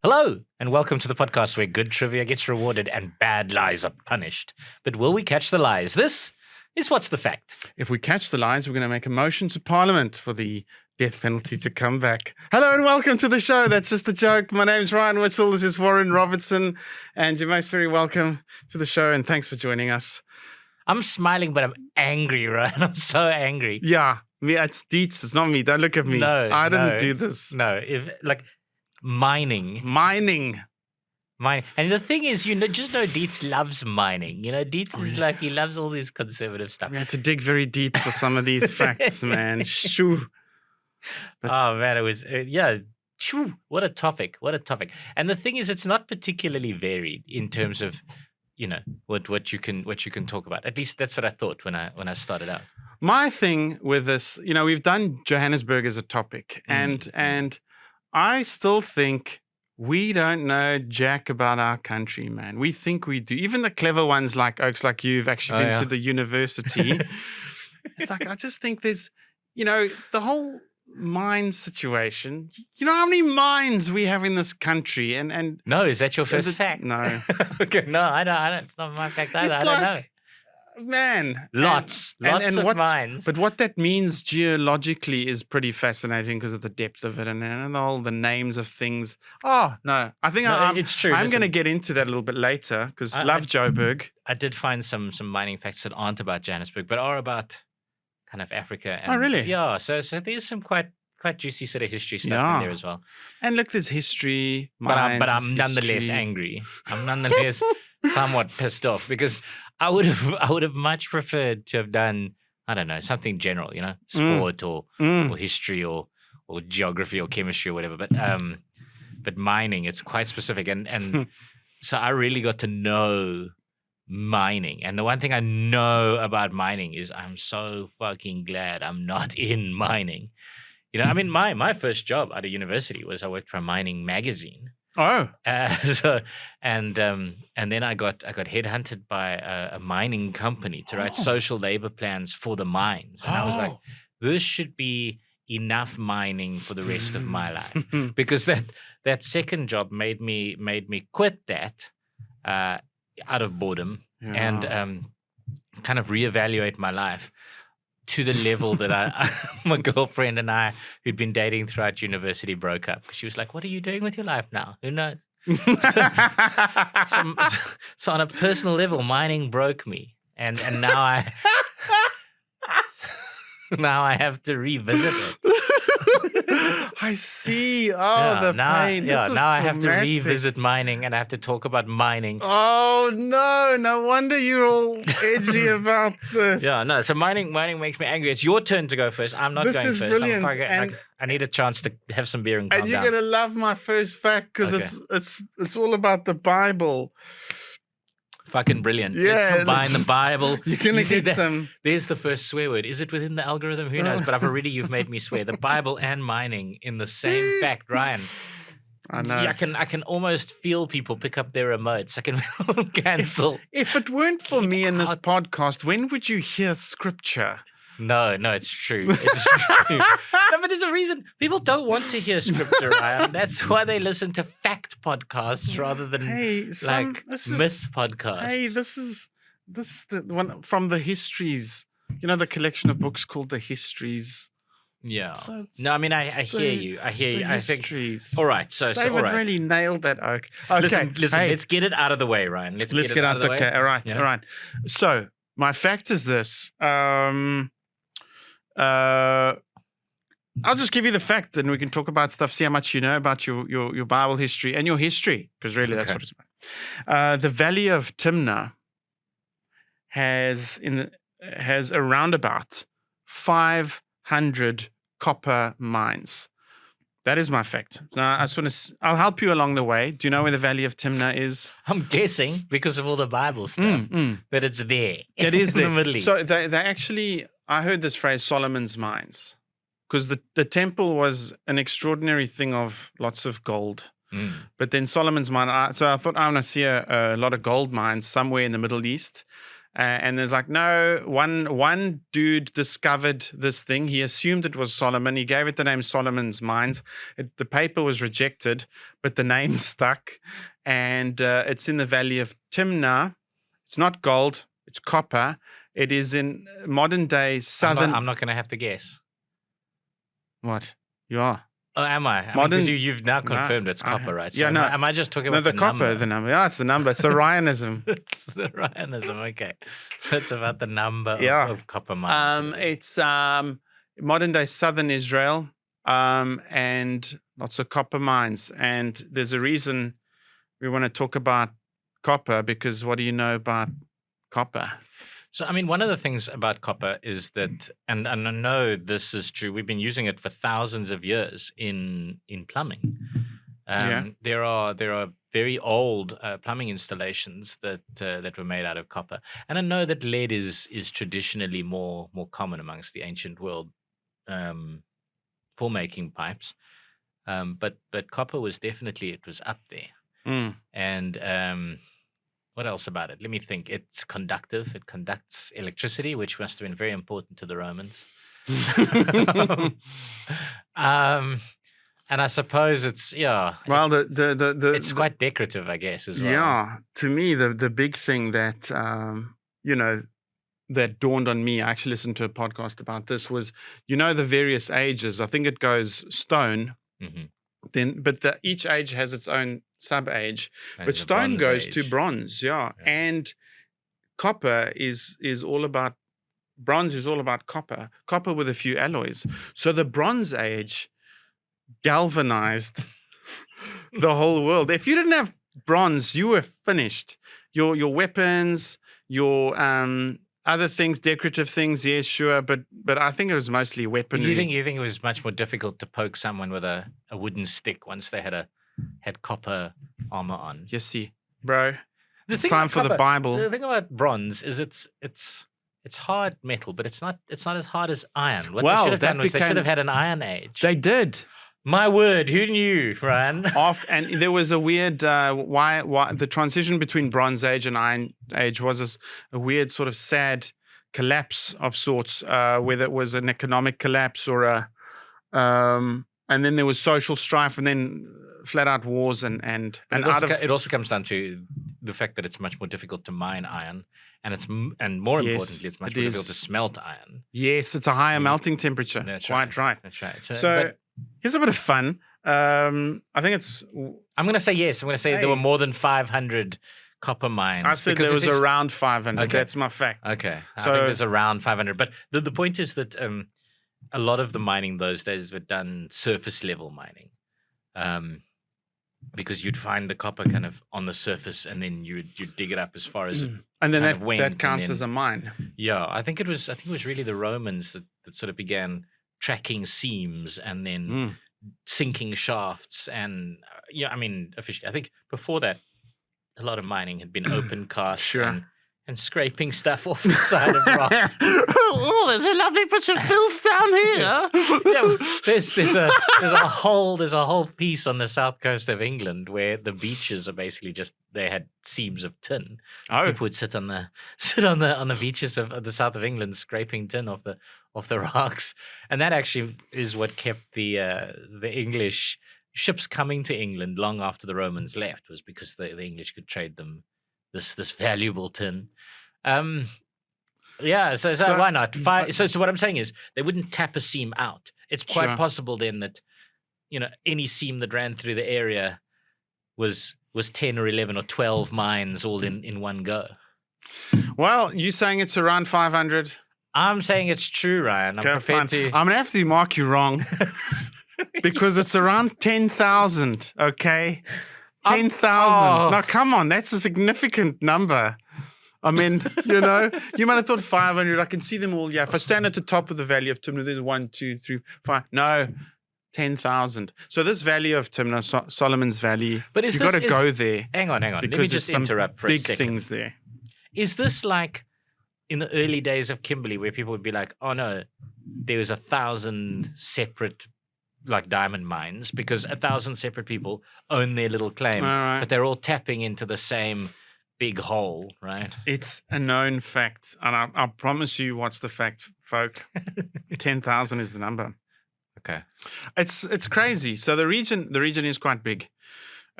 Hello, and welcome to the podcast where good trivia gets rewarded and bad lies are punished. But will we catch the lies? This is What's the Fact? If we catch the lies, we're going to make a motion to Parliament for the death penalty to come back. Hello and welcome to the show. That's just a joke. My name's Ryan Whittle. This is Warren Robertson. And you're most very welcome to the show. And thanks for joining us. I'm smiling, but I'm angry, right? I'm so angry. Yeah, it's Dietz. It's not me. Don't look at me. No, I didn't do this. No, mining. And the thing is, just know Dietz loves mining. Dietz is like, he loves all this conservative stuff. We had to dig very deep for some of these facts, man. Shoo. Oh, man, it was, Shoo, what a topic. And the thing is, it's not particularly varied in terms of, what you can talk about. At least that's what I thought when I started out. My thing with this, we've done Johannesburg as a topic, and I still think we don't know jack about our country, man. We think we do. Even the clever ones like Oaks, like you've actually been to the university. It's like, I just think there's, the whole mine situation. You know how many mines we have in this country? And no, is that your first fact? No. Okay, no, I don't. It's not my fact either. I don't know. Man, lots of mines. But what that means geologically is pretty fascinating because of the depth of it and all the names of things. Oh no, I think it's true. I'm going to get into that a little bit later because I love Joburg. I did find some mining facts that aren't about Johannesburg, but are about kind of Africa. And, oh really? Yeah. So there's some quite juicy sort of history stuff in there as well. And look, there's history. But I'm nonetheless angry. I'm nonetheless somewhat pissed off because I would have much preferred to have done, I don't know, something general, sport or history or geography or chemistry or whatever. But mining, it's quite specific, and so I really got to know mining. And the one thing I know about mining is I'm so fucking glad I'm not in mining. My first job at a university was I worked for a mining magazine. Oh, and then I got headhunted by a mining company to write social labor plans for the mines, and I was like, this should be enough mining for the rest of my life, because that second job made me quit that out of boredom and kind of reevaluate my life to the level that my girlfriend and I, who'd been dating throughout university, broke up. She was like, what are you doing with your life now? Who knows? So on a personal level, mining broke me. And now I have to revisit it. I see. The pain. Yeah, now I have to revisit mining and I have to talk about mining. Oh, no wonder you're all edgy about this. Yeah, no. So mining makes me angry. It's your turn to go first. I'm not going first. This is brilliant. I need a chance to have some beer and calm down. And you're going to love my first fact because it's all about the Bible. Fucking brilliant. Yeah, let's combine the Bible. You're going to get some. There's the first swear word. Is it within the algorithm? Who knows? But you've made me swear. The Bible and mining in the same fact, Ryan. I know. I can almost feel people pick up their remotes. I can cancel. If it weren't for me in this podcast, when would you hear scripture? No, it's true. It's true. No, but there's a reason. People don't want to hear scripture, Ryan. That's why they listen to fact podcasts rather than myth podcasts. Hey, this is the one from the Histories. The collection of books called the Histories. Yeah. So I hear you. I think. All right. So David really nailed that, Oak. Okay. Listen. Hey, let's get it out of the way, Ryan. Let's get it out of the way. Okay. All right. Yeah. All right. So my fact is this. I'll just give you the fact, and we can talk about stuff. See how much you know about your Bible history and your history, because really that's what it's about. The Valley of Timnah has around about 500 copper mines. That is my fact. Now, I'll help you along the way. Do you know where the Valley of Timnah is? I'm guessing because of all the Bible stuff that it's there. It is in there. the Middle East. So they actually, I heard this phrase, Solomon's mines, because the temple was an extraordinary thing of lots of gold. But then Solomon's mine, so I thought I want to see a lot of gold mines somewhere in the Middle East. And there's like, no, one dude discovered this thing. He assumed it was Solomon. He gave it the name Solomon's Mines. The paper was rejected, but the name stuck. And it's in the Valley of Timnah. It's not gold, it's copper. It is in modern day southern. I'm not going to have to guess. What? You are. Oh, am I? Modern- Because you've now confirmed it's copper, right? So yeah, no. Am I just talking No, about the copper, number? the number. Yeah, it's the number. It's Orionism. It's the Ryanism, okay. So it's about the number Yeah. of copper mines. It's modern day southern Israel, and lots of copper mines. And there's a reason we want to talk about copper, because what do you know about copper? So, I mean, one of the things about copper is that, and I know this is true, we've been using it for thousands of years in plumbing. Yeah. There are very old plumbing installations that were made out of copper, and I know that lead is traditionally more common amongst the ancient world for making pipes, but copper was definitely, it was up there. Mm. And what else about it? Let me think. It's conductive. It conducts electricity, which must have been very important to the Romans. And I suppose it's Well, it's quite decorative, I guess, as well. Yeah, to me, the big thing that that dawned on me, I actually listened to a podcast about this, was the various ages. I think it goes stone, Mm-hmm. but each age has its own sub age. And But the stone Bronze goes to Age. bronze, and copper is all about bronze. Is all about copper with a few alloys. So the Bronze Age galvanized the whole world. If you didn't have bronze, you were finished. Your weapons, your other things, decorative things, yes, sure, but I think it was mostly weaponry. You think it was much more difficult to poke someone with a wooden stick once they had copper armor on? You see, bro, The it's thing time about for the copper- Bible. The thing about bronze is it's hard metal, but it's not as hard as iron. What Well, they should have that done was they should became- have had an iron age. They did. My word, who knew, Ryan? And there was a weird why the transition between Bronze Age and Iron Age was a weird sort of sad collapse of sorts, whether it was an economic collapse or and then there was social strife, and then flat out wars and It also comes down to the fact that it's much more difficult to mine iron, and more Yes, importantly, it's much it more is. difficult to smelt iron. Yes, it's a higher Mm. melting temperature. That's Quite right. That's right. So here's a bit of fun. I think it's. I'm going to say yes. I'm going to say there were Hey. more than 500 copper mines. I said because there was essentially- around 500. Okay. That's my fact. Okay. I So- think there's around 500. But the point is that a lot of the mining those days were done surface level mining. Because you'd find the copper kind of on the surface, and then you'd dig it up as far as it. And then kind of went, that and counts then- as a mine. Yeah, I think it was really the Romans that sort of began tracking seams and then Mm. sinking shafts, and I mean, officially, I think before that, a lot of mining had been open cast Sure. and scraping stuff off the side of rocks. Oh, there's a lovely bit of filth down here. Yeah, there's a whole piece on the south coast of England where the beaches are basically just, they had seams of tin. Oh, People would sit on the beaches of the south of England scraping tin off the rocks, and that actually is what kept the English ships coming to England long after the Romans left, was because the English could trade them this valuable tin. Yeah, so why not? So what I'm saying is they wouldn't tap a seam out. It's quite Sure. possible then that any seam that ran through the area was 10 or 11 or 12 mines all in one go. well, you saying it's around 500? I'm saying it's true, Ryan. I'm Okay, prepared fine. to. I'm gonna have to mark you wrong because it's around 10,000. Okay, 10,000. Oh. Now, come on, that's a significant number. I mean, you might have thought 500. I can see them all. Yeah, if I stand at the top of the Valley of Timnah, there's 1, 2, 3, 5. No, 10,000. So this Valley of Timnah, Solomon's Valley, But is you've got to this- go there Hang on. Let me because just there's some interrupt for a big second. things there. Is this like in the early days of Kimberley, where people would be like, "Oh no, there was 1,000 separate like diamond mines because 1,000 separate people own their little claim, All right. but they're all tapping into the same big hole, right? It's a known fact, and I promise you, what's the fact, folk? 10,000 is the number. Okay. It's crazy. So the region is quite big.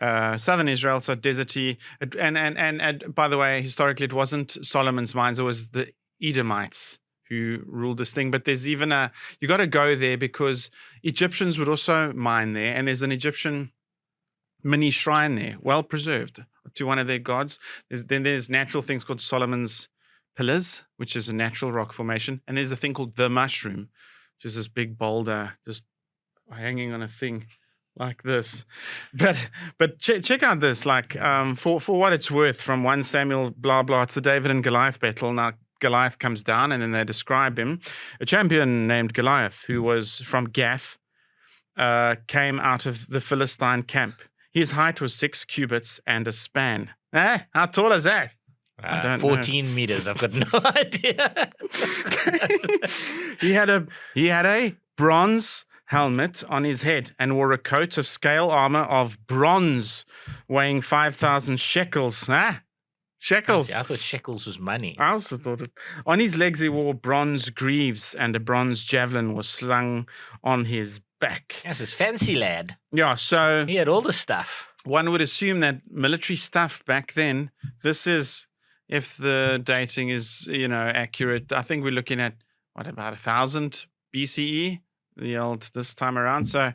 Southern Israel, so deserty, and by the way, historically it wasn't Solomon's mines; it was the Edomites who ruled this thing. But there's even you got to go there because Egyptians would also mine there, and there's an Egyptian mini shrine there, well preserved, to one of their gods. There's natural things called Solomon's Pillars, which is a natural rock formation, and there's a thing called the Mushroom, which is this big boulder just hanging on a thing like this. But check out this, like for what it's worth, from 1 Samuel blah blah, it's the David and Goliath battle. Now Goliath comes down, and then they describe him. A champion named Goliath, who was from Gath, came out of the Philistine camp. His height was 6 cubits and a span. How tall is that? I don't 14 meters. I've got no idea. He had a bronze helmet on his head and wore a coat of scale armor of bronze, weighing 5,000 shekels. Shekels. I thought shekels was money. I also thought it. On his legs he wore bronze greaves, and a bronze javelin was slung on his back. That's his fancy lad. Yeah, so He had all the stuff. one would assume that military stuff back then, this is, if the dating is, accurate, I think we're looking at, about 1,000 BCE, this time around. So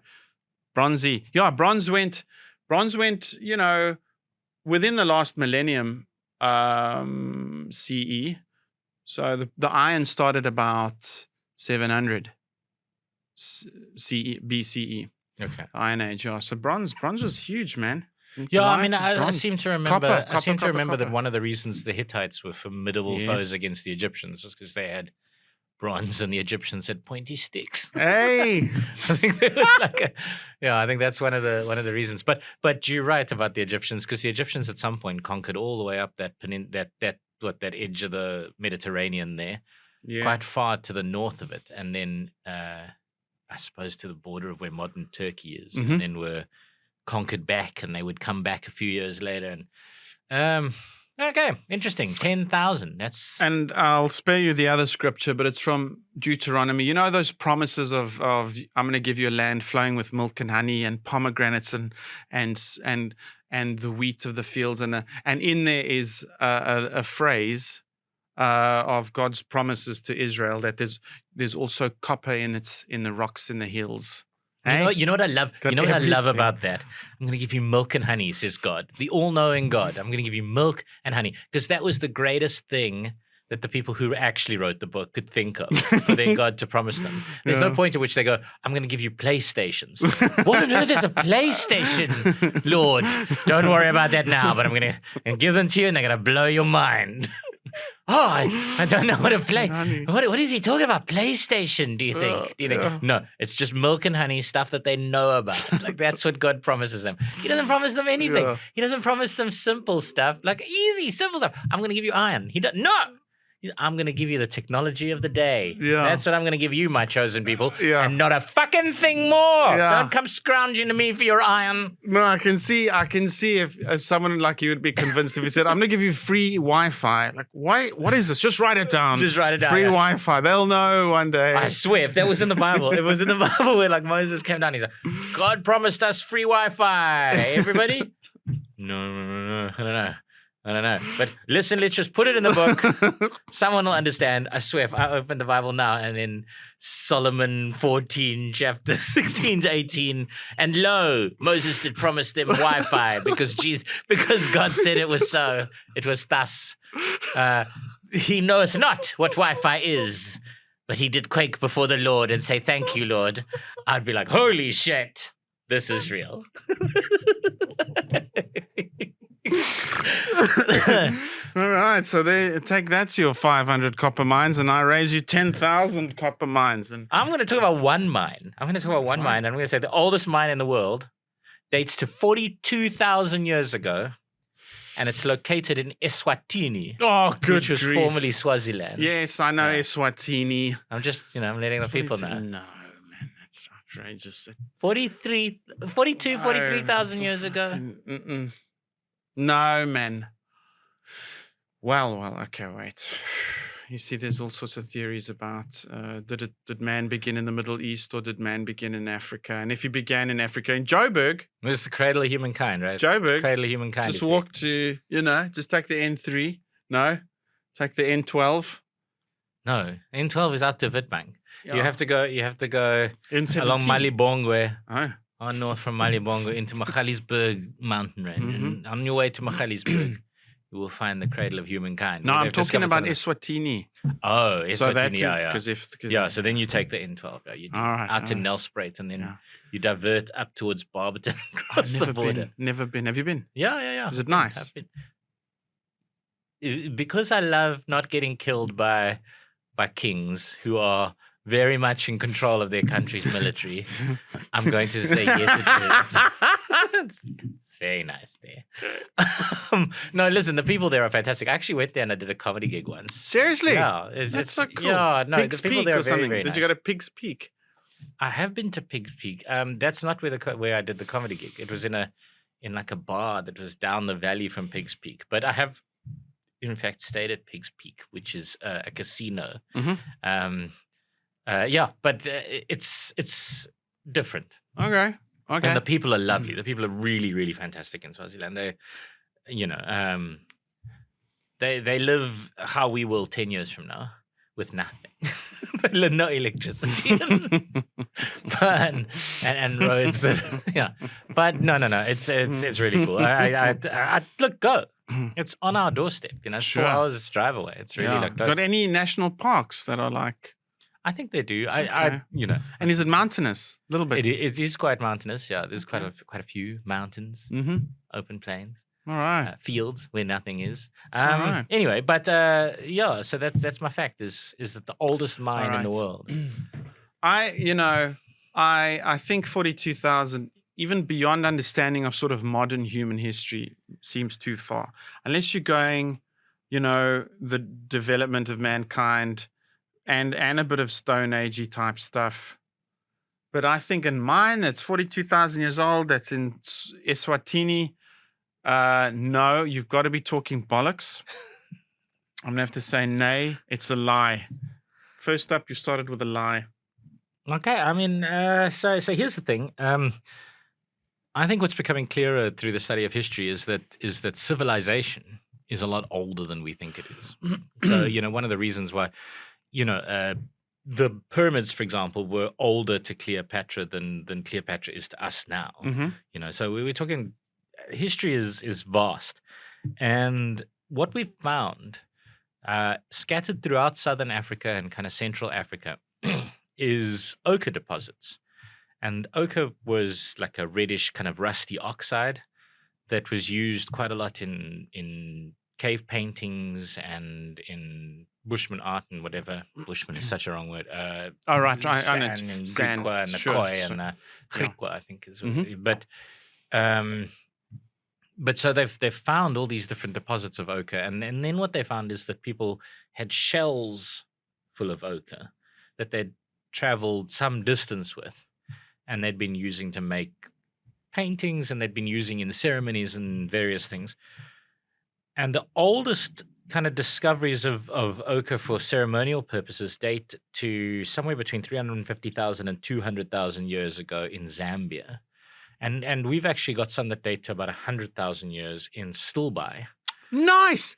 bronzy. Yeah, bronze went, within the last millennium CE. So the iron started about 700 BCE. Okay. Iron Age, yeah. So bronze was huge, man. Yeah, I mean, Goliath, I bronze. seem to remember. Copper, I seem to copper, remember that copper. one of the reasons the Hittites were formidable Yes. foes against the Egyptians was because they had bronze, and the Egyptians had pointy sticks. Hey, I think there was I think that's one of the reasons. But you're right about the Egyptians, because the Egyptians at some point conquered all the way up that edge of the Mediterranean there, yeah. quite far to the north of it, and then I suppose to the border of where modern Turkey is, Mhm. and then were conquered back, and they would come back a few years later. And okay, interesting. 10,000. That's And I'll spare you the other scripture, but it's from Deuteronomy. You know those promises of I'm going to give you a land flowing with milk and honey and pomegranates and the wheat of the fields, and in there is a phrase of God's promises to Israel that there's also copper in the rocks in the hills. You know what I love? Got You know what I love everything. about that? I'm going to give you milk and honey, says God, the all-knowing God. I'm going to give you milk and honey, because that was the greatest thing that the people who actually wrote the book could think of for their God to promise them. There's no Yeah. point at which they go, I'm going to give you PlayStations. What on earth is a PlayStation, Lord? Don't worry about that now, but I'm going to give them to you, and they're going to blow your mind. I don't know what to play. Honey. What is he talking about? PlayStation, do you think? Yeah. No, it's just milk and honey, stuff that they know about. Like, that's what God promises them. He doesn't promise them anything. Yeah. He doesn't promise them simple stuff, like easy, simple stuff. I'm going to give you iron. No. I'm going to give you the technology of the day. Yeah. That's what I'm going to give you, my chosen people. Yeah. And not a fucking thing more. Yeah. Don't come scrounging to me for your iron. No, I can see if someone like you would be convinced if he said, I'm going to give you free Wi-Fi. Like, why? What is this? Just write it down. Just write it down, Free yeah. Wi-Fi. They'll know one day. I swear, if that was in the Bible, it was in the Bible where like Moses came down. He's like, God promised us free Wi-Fi. Everybody? No. I don't know. But listen, let's just put it in the book. Someone will understand. I swear, if I open the Bible now and in Solomon 14, chapter 16 to 18, and lo, Moses did promise them Wi-Fi because God said it was so. It was thus. He knoweth not what Wi-Fi is, but he did quake before the Lord and say, thank you, Lord. I'd be like, holy shit, this is real. All right, so take that to your 500 copper mines, and I raise you 10,000 copper mines. And I'm going to talk about one mine. And I'm going to say the oldest mine in the world dates to 42,000 years ago, and it's located in Eswatini, oh, good which was grief. formerly Swaziland. Yes, I know Yeah. Eswatini. I'm just, I'm letting the people know. No, man, that's outrageous. 43,000 years ago. Mm-mm. No, man. Well, okay, wait. You see, there's all sorts of theories about did man begin in the Middle East or did man begin in Africa? And if he began in Africa, in Joburg, This is the cradle of humankind, right? Joburg, Cradle of humankind. just walk to, just take the N3. No, take the N12. No, N12 is out to Witbank. You Yeah. have to go. You have to go N17. along Malibongwe, Oh, on north from Malibongwe into Magaliesberg mountain range. Mhm. And on your way to Magaliesberg, you will find the cradle of humankind. no, where I'm they've talking discovered about some Eswatini. of the- Oh, it's So that yeah. because Yeah, so then you take the N12. Yeah, you do. All right, out to all right. Nelspruit, and then Yeah. you divert up towards Barberton I've across the never border. been. Never been. Have you been? Yeah. Is it I've been, nice? I've been. Because I love not getting killed by kings who are very much in control of their country's military, I'm going to say yes, it is. It's very nice there. No, listen, the people there are fantastic. I actually went there and I did a comedy gig once. Seriously? Yeah, That's so cool. Yeah, no, Pig's the people Peak there or are very, something. very Did nice. you go to Pig's Peak? I have been to Pig's Peak. That's not where I did the comedy gig. It was in like a bar that was down the valley from Pig's Peak. But I have, in fact, stayed at Pig's Peak, which is a casino. Mhm. But it's different, Okay. Okay. and the people are lovely. The people are really, really fantastic in Swaziland. They live how we will 10 years from now, with nothing. No electricity, but and roads that But no. It's really cool. I look, go. It's on our doorstep. It's Sure. 4 hours drive away. It's really like Got any national parks that are like? I think they do. Okay. And is it mountainous? A little bit. It is quite mountainous. Yeah, there's quite a few mountains, Mm-hmm. open plains, All right. fields where nothing is. Alright. Anyway, but so that's my fact is that the oldest mine in the Alright. world. I think 42,000, even beyond understanding of sort of modern human history, seems too far. Unless you're going, the development of mankind and a bit of Stone Agey type stuff. But I think in mine that's 42,000 years old, that's in Eswatini. No, you've got to be talking bollocks. I'm gonna have to say nay. It's a lie. First up, you started with a lie. Okay, I mean, so here's the thing. I think what's becoming clearer through the study of history is that civilization is a lot older than we think it is. So one of the reasons why, the pyramids, for example, were older to Cleopatra than Cleopatra is to us now. Mm-hmm. So we're talking history is vast, and what we've found scattered throughout southern Africa and kind of central Africa is ochre deposits. And ochre was like a reddish kind of rusty oxide that was used quite a lot in cave paintings and in Bushman art and whatever. Bushman is such a wrong word. Oh, right. I Sand know. and Sand, Griqua and sure, Nakoi sure. and Griqua, I think is what Mhm. but so they've found all these different deposits of ochre, and then what they found is that people had shells full of ochre that they'd traveled some distance with, and they'd been using to make paintings, and they'd been using in ceremonies and various things. And the oldest kind of discoveries of ochre for ceremonial purposes date to somewhere between 350,000 and 200,000 years ago in Zambia. And we've actually got some that date to about 100,000 years in Stilbaai. Nice.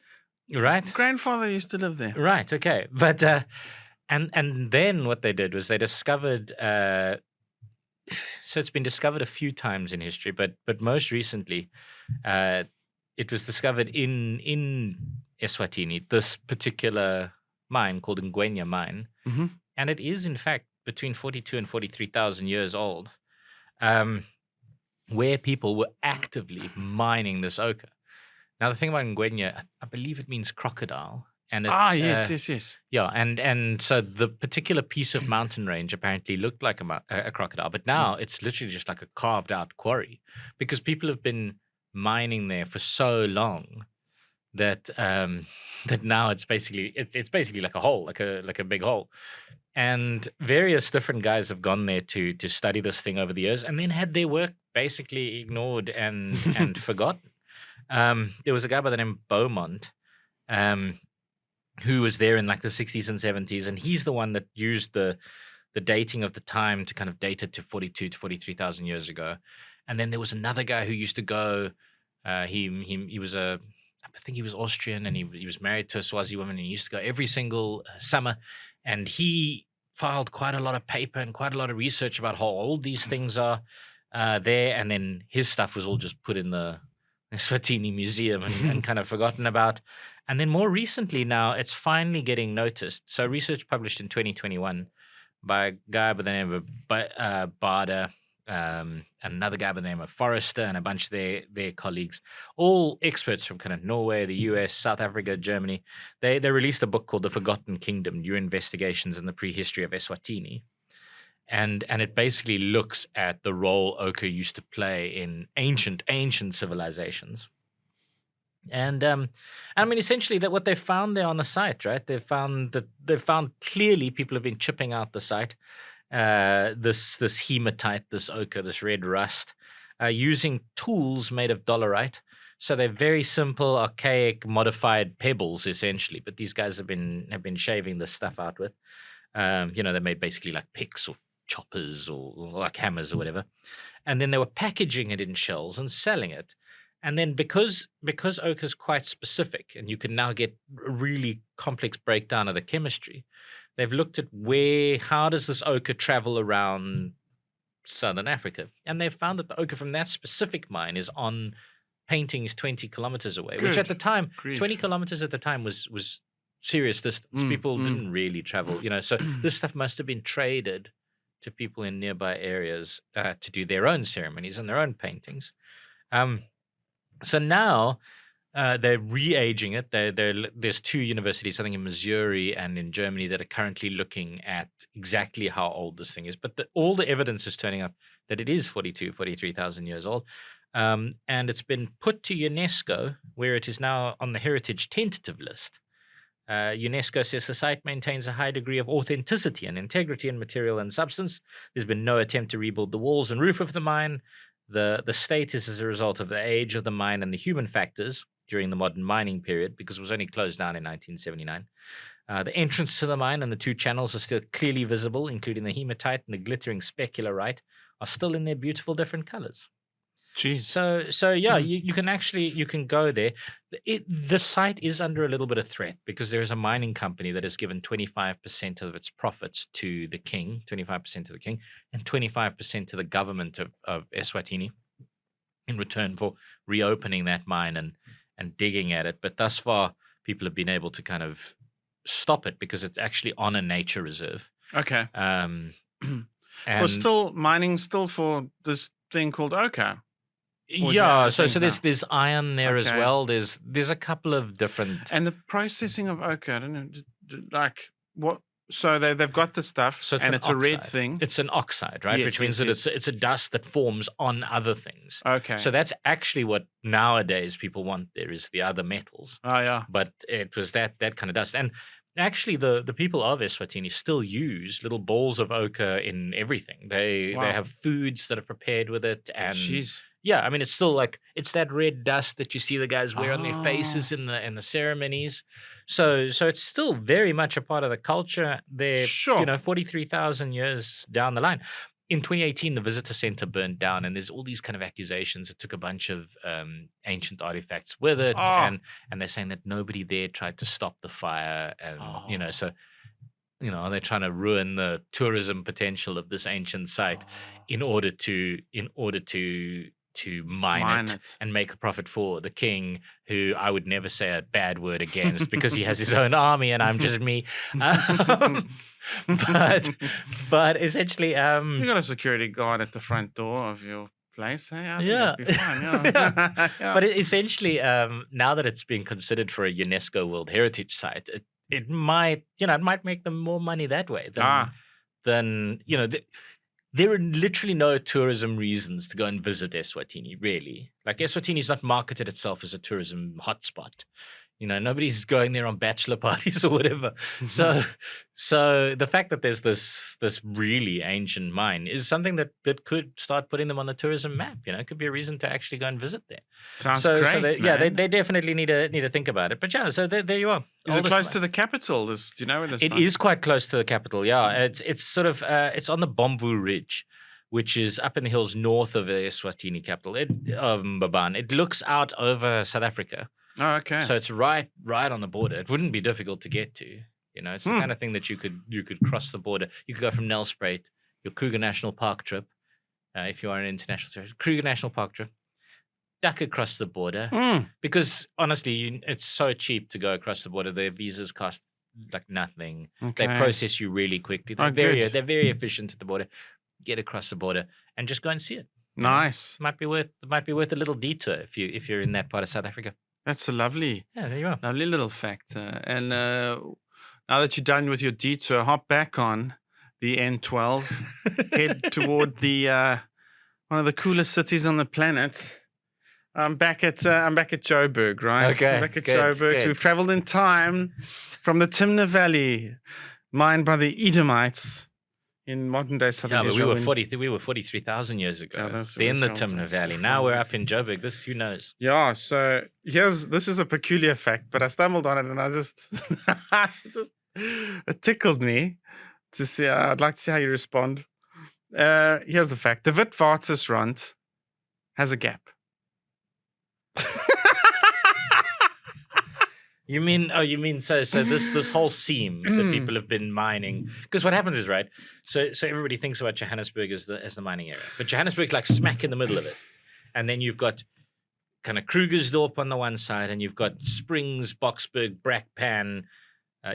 Right? Grandfather used to live there. Right, okay. But and then what they did was they discovered so it's been discovered a few times in history, but most recently it was discovered in Eswatini, this particular mine called Ngwenya mine. Mhm. And it is in fact between 42 and 43,000 years old. Where people were actively mining this ochre. Now, the thing about Ngwenya, I believe it means crocodile. And Yes. yeah, and so the particular piece of mountain range apparently looked like a crocodile, but now it's literally just like a carved out quarry because people have been mining there for so long that that now it's basically like a hole, like a big hole. And various different guys have gone there to study this thing over the years, and then had their work basically ignored and forgotten. There was a guy by the name of Beaumont um, who was there in like the 60s and 70s, and he's the one that used the dating of the time to kind of date it to 42 to 43,000 years ago. And then there was another guy who used to go. He was I think he was Austrian, and he was married to a Swazi woman, and he used to go every single summer, and he filed quite a lot of paper and quite a lot of research about how old these things are there, and then his stuff was all just put in the Eswatini Museum and kind of forgotten about. And then more recently now, it's finally getting noticed. So research published in 2021 by a guy by the name of Bader, another guy by the name of Forrester, and a bunch of their colleagues, all experts from kind of Norway, the US, South Africa, Germany. They released a book called The Forgotten Kingdom: New Investigations in the Prehistory of Eswatini. And it basically looks at the role ochre used to play in ancient civilizations. And I mean, essentially, that what they found there on the site, right? They found clearly people have been chipping out the site, this hematite, this ochre, this red rust, using tools made of dolerite. So they're very simple, archaic, modified pebbles, essentially. But these guys have been shaving this stuff out with. They made basically like picks or choppers or like hammers or whatever. And then they were packaging it in shells and selling it. And then because ochre is quite specific, and you can now get a really complex breakdown of the chemistry, they've looked at how does this ochre travel around Southern Africa? And they've found that the ochre from that specific mine is on paintings 20 kilometers away, which at the time, 20 kilometers at the time was serious distance. People didn't really travel, so this stuff must have been traded to people in nearby areas to do their own ceremonies and their own paintings. So now they're re-aging it. There's two universities, I think in Missouri and in Germany, that are currently looking at exactly how old this thing is. But all the evidence is turning up that it is 43,000 years old. And it's been put to UNESCO, where it is now on the Heritage Tentative List. UNESCO says the site maintains a high degree of authenticity and integrity in material and substance. There's been no attempt to rebuild the walls and roof of the mine. The state is as a result of the age of the mine and the human factors during the modern mining period, because it was only closed down in 1979. The entrance to the mine and the two channels are still clearly visible, including the hematite and the glittering specularite are still in their beautiful different colors. Jeez. So yeah, you can go there. The site is under a little bit of threat because there is a mining company that has given 25% of its profits to the king, 25% to the king, and 25% to the government of Eswatini in return for reopening that mine and digging at it. But thus far, people have been able to kind of stop it because it's actually on a nature reserve. Okay. And mining for this thing called ochre. Yeah, so there's iron there as well. There's a couple of different, and the processing of ochre. I don't know, like what. So they've got the stuff, and it's a red thing. It's an oxide, right? Yes, which means that it's a dust that forms on other things. Okay. So that's actually what nowadays people want. There is the other metals. Oh yeah. But it was that kind of dust, and actually the people of Eswatini still use little balls of ochre in everything. They have foods that are prepared with it, and yeah, I mean, it's still like it's that red dust that you see the guys wear on their faces in the ceremonies. So it's still very much a part of the culture. They're 43,000 years down the line. In 2018, the visitor center burned down, and there's all these kind of accusations. It took a bunch of ancient artifacts with it, and they're saying that nobody there tried to stop the fire, and so. They're trying to ruin the tourism potential of this ancient site in order to mine it and make a profit for the king, who I would never say a bad word against because he has his own army and I'm just me. But essentially, you got a security guard at the front door of your place, hey? I think yeah. that'd be fine, yeah. Yeah. But essentially, now that it's being considered for a UNESCO World Heritage Site, it might make them more money that way than there are literally no tourism reasons to go and visit Eswatini, really. Like, Eswatini is not marketed itself as a tourism hotspot. nobody's going there on bachelor parties or whatever. So the fact that there's this really ancient mine is something that could start putting them on the tourism map. It could be a reason to actually go and visit there. Sounds So great. they definitely need to think about it. But yeah, so there you are. Is it close to the capital? Do you know where this? It is quite close to the capital. Yeah, it's sort of it's on the Bomvu Ridge, which is up in the hills north of the Eswatini capital, of Mbabane. It looks out over South Africa. Oh, okay. So it's right on the border. It wouldn't be difficult to get to. It's the kind of thing that you could cross the border. You could go from Nelspruit, your Kruger National Park trip, if you are an international tourist, Kruger National Park trip, duck across the border. Because honestly, it's so cheap to go across the border. Their visas cost like nothing. Okay. They process you really quickly. They're very efficient at the border. Get across the border and just go and see it. Nice. Might be worth a little detour if you're in that part of South Africa. That's a lovely, there you are. Lovely little fact. And now that you're done with your detour, hop back on the N12, head toward the one of the coolest cities on the planet. I'm back at Joburg, right? Okay, I'm back at good, Joburg. good. So we've traveled in time from the Timna Valley, mined by the Edomites in modern day southern Yeah, but Israel. we were 43,000 years ago. Yeah, that's in the what Timna I'm Valley. saying. Now we're up in Joburg. This, who knows? Yeah, so this is a peculiar fact, but I stumbled on it and I just it tickled me to see. I'd like to see how you respond. Here's the fact: the Witwatersrand has a gap. You mean so this whole seam that people have been mining, because what happens is, right, so everybody thinks about Johannesburg as the mining area, but Johannesburg's like smack in the middle of it, and then you've got kind of Krugersdorp on the one side, and you've got Springs, Boksburg, Brakpan,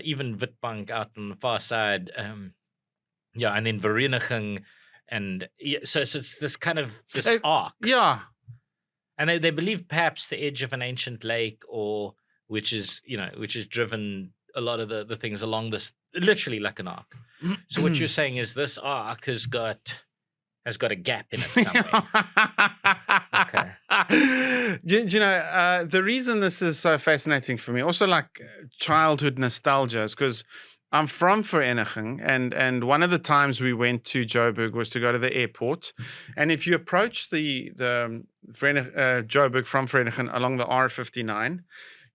even Witbank out on the far side, and then Vereeniging, and so it's this kind of arc, and they believe perhaps the edge of an ancient lake, or which is driven a lot of the things along this, literally like an arc. So what you're saying is this arc has got a gap in it somewhere. Okay. Do you know, the reason this is so fascinating for me, also like childhood nostalgia, is because I'm from Vereeniging, and one of the times we went to Joburg was to go to the airport. And if you approach the Joburg from Vereeniging along the R59,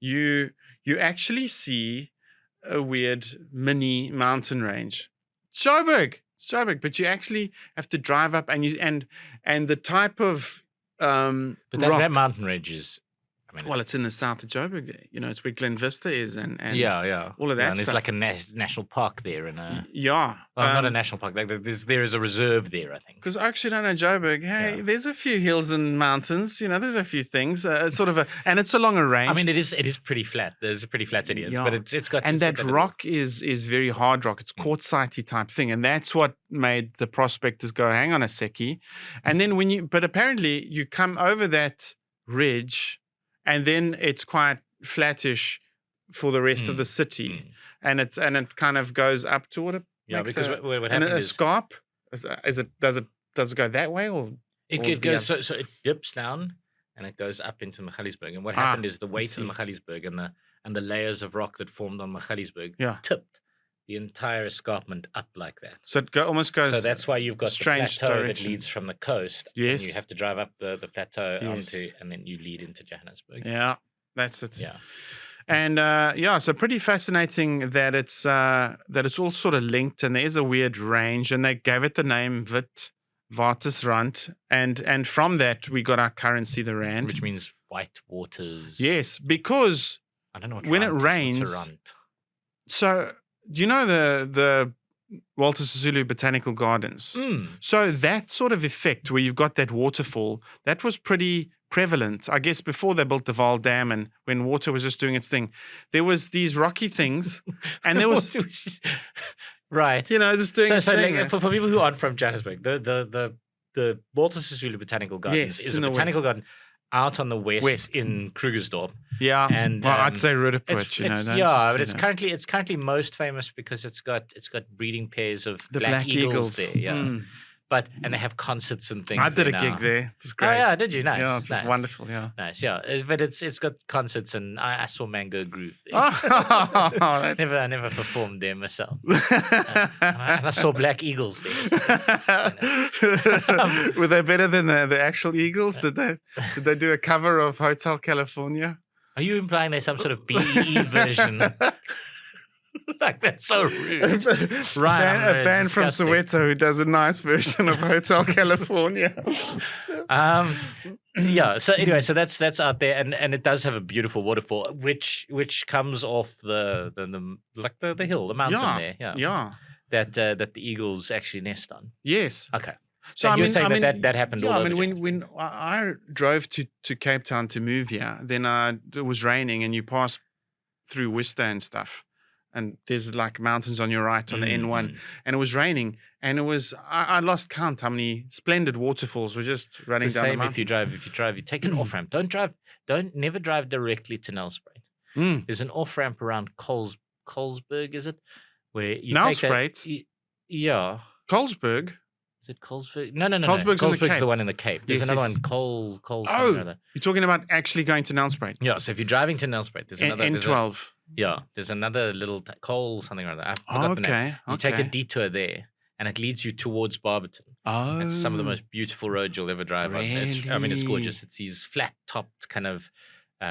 you actually see a weird mini mountain range. Joburg, but you actually have to drive up, and the type of but that mountain range is, well, it's in the south of Joburg. It's where Glen Vista is, and yeah, all of that and stuff. there's like a national park there, and not a national park. Like there is a reserve there, I think. Because I actually don't know Joburg. Hey, there's a few hills and mountains. There's a few things. It's sort of and it's along a range. I mean, it is pretty flat. There's a pretty flat city, but it's got. And that rock is very hard rock. It's quartzite type thing, and that's what made the prospectors go, hang on a seckie. And then but apparently you come over that ridge. And then it's quite flattish for the rest of the city, and it kind of goes up toward it. Because what happens is scarp. Does it go that way, or it goes so it dips down and it goes up into Magaliesberg. And what happened is the weight of Magaliesberg and the layers of rock that formed on Magaliesberg tipped the entire escarpment up like that. So it almost goes. So that's why you've got the plateau direction that leads from the coast. Yes. And you have to drive up the plateau onto, and then you lead into Johannesburg. Yeah, that's it. Yeah. And so pretty fascinating that it's all sort of linked, and there is a weird range, and they gave it the name Witwatersrand, and from that we got our currency, the rand, which means white waters. Yes, because I don't know what when it rains. So the Walter Sisulu Botanical Gardens. So that sort of effect where you've got that waterfall, that was pretty prevalent, I guess, before they built the Vaal Dam, and when water was just doing its thing. There was these rocky things, and there was right, just doing. So like, for people who aren't from Johannesburg, the Walter Sisulu Botanical Gardens is a botanical garden out on the west in Krugersdorp. Yeah, and I'd say Rudaput. But it's currently most famous because it's got breeding pairs of the black eagles there. Yeah. and they have concerts and things. I did a there gig now. there. It was Oh great. yeah, did you? Nice. Yeah, it was nice. wonderful. Yeah. Nice, yeah. But it's got concerts, and I saw Mango Groove there. Oh, that's... I never performed there myself. And I saw Black Eagles there. So, Were they better than the actual Eagles? Did they do a cover of Hotel California? are you implying there's some sort of BEE version? Like that's so rude. Ryan, A band from disgusting. Soweto who does a nice version of Hotel California. Yeah. So anyway, so that's out there, and it does have a beautiful waterfall, which comes off the hill, the mountain there. Yeah. Yeah. That the eagles actually nest on. Yes. Okay. So And you're saying that happened all Yeah, I over. mean, when I drove to Cape Town to move here, then it was raining, and you pass through Worcester and stuff, and there's like mountains on your right on the N1, and it was raining, and it was I lost count how many splendid waterfalls were just running It's the down the same mountain. if you drive, you take an off ramp. Never drive directly to Nelspruit. Mm. There's an off ramp around Colesberg, is it? Where you Nelspruit? Yeah. Colesberg. Is it Colesberg? No. Colesberg's in the Colesberg's Cape. the one in the Cape. There's Yes, another yes. one, Cole Oh, something or other. you're talking about actually going to Nelspruit. Yeah, so if you're driving to Nelspruit, there's another N12. there's another little Cole something or other. I forgot the name. Okay. You take a detour there, and it leads you towards Barberton. Oh, It's some of the most beautiful roads you'll ever drive on. It's Really? gorgeous. It's these flat-topped kind of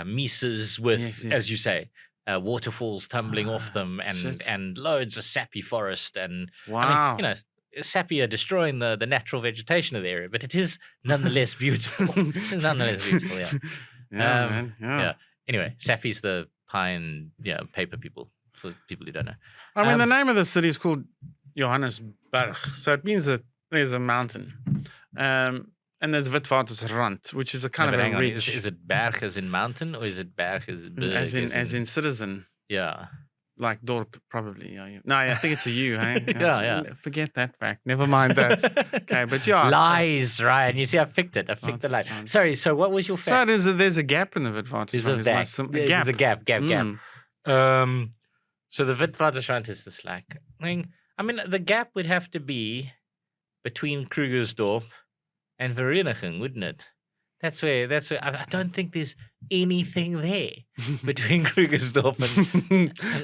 mesas with, Yes, yes. as you say, waterfalls tumbling off them, shit. and loads of sappy forest. And Wow. I mean, sappy are destroying the natural vegetation of the area, but it is nonetheless beautiful. It's nonetheless beautiful, yeah. Yeah, Um, man. Yeah. yeah. Anyway, Sapphi's the pine, paper people, for people who don't know. I mean, the Um, name of the city is called Johannesburg, so it means that there's a mountain, and there's Witwatersrand, which is a kind No, of but a hang on, ridge, is it Berg as in mountain, or is it Berg as in berg? as in citizen, Yeah. like Dorp, probably. Yeah. No, I think it's a U. Hey? Yeah. Forget that fact. Never mind that. Okay, but yeah. Lies, Ryan. You see, I picked it. I picked the lie. Witwatersrand. Sorry, so what was your So fact? there's a gap in the There's a Witwatersrand. vac. Gap. There's a gap. Mm. So the Witwatersrand is this like thing. I mean, the gap would have to be between Krugersdorp and Vereniging, wouldn't it? That's where I don't think there's anything there between Krugersdorp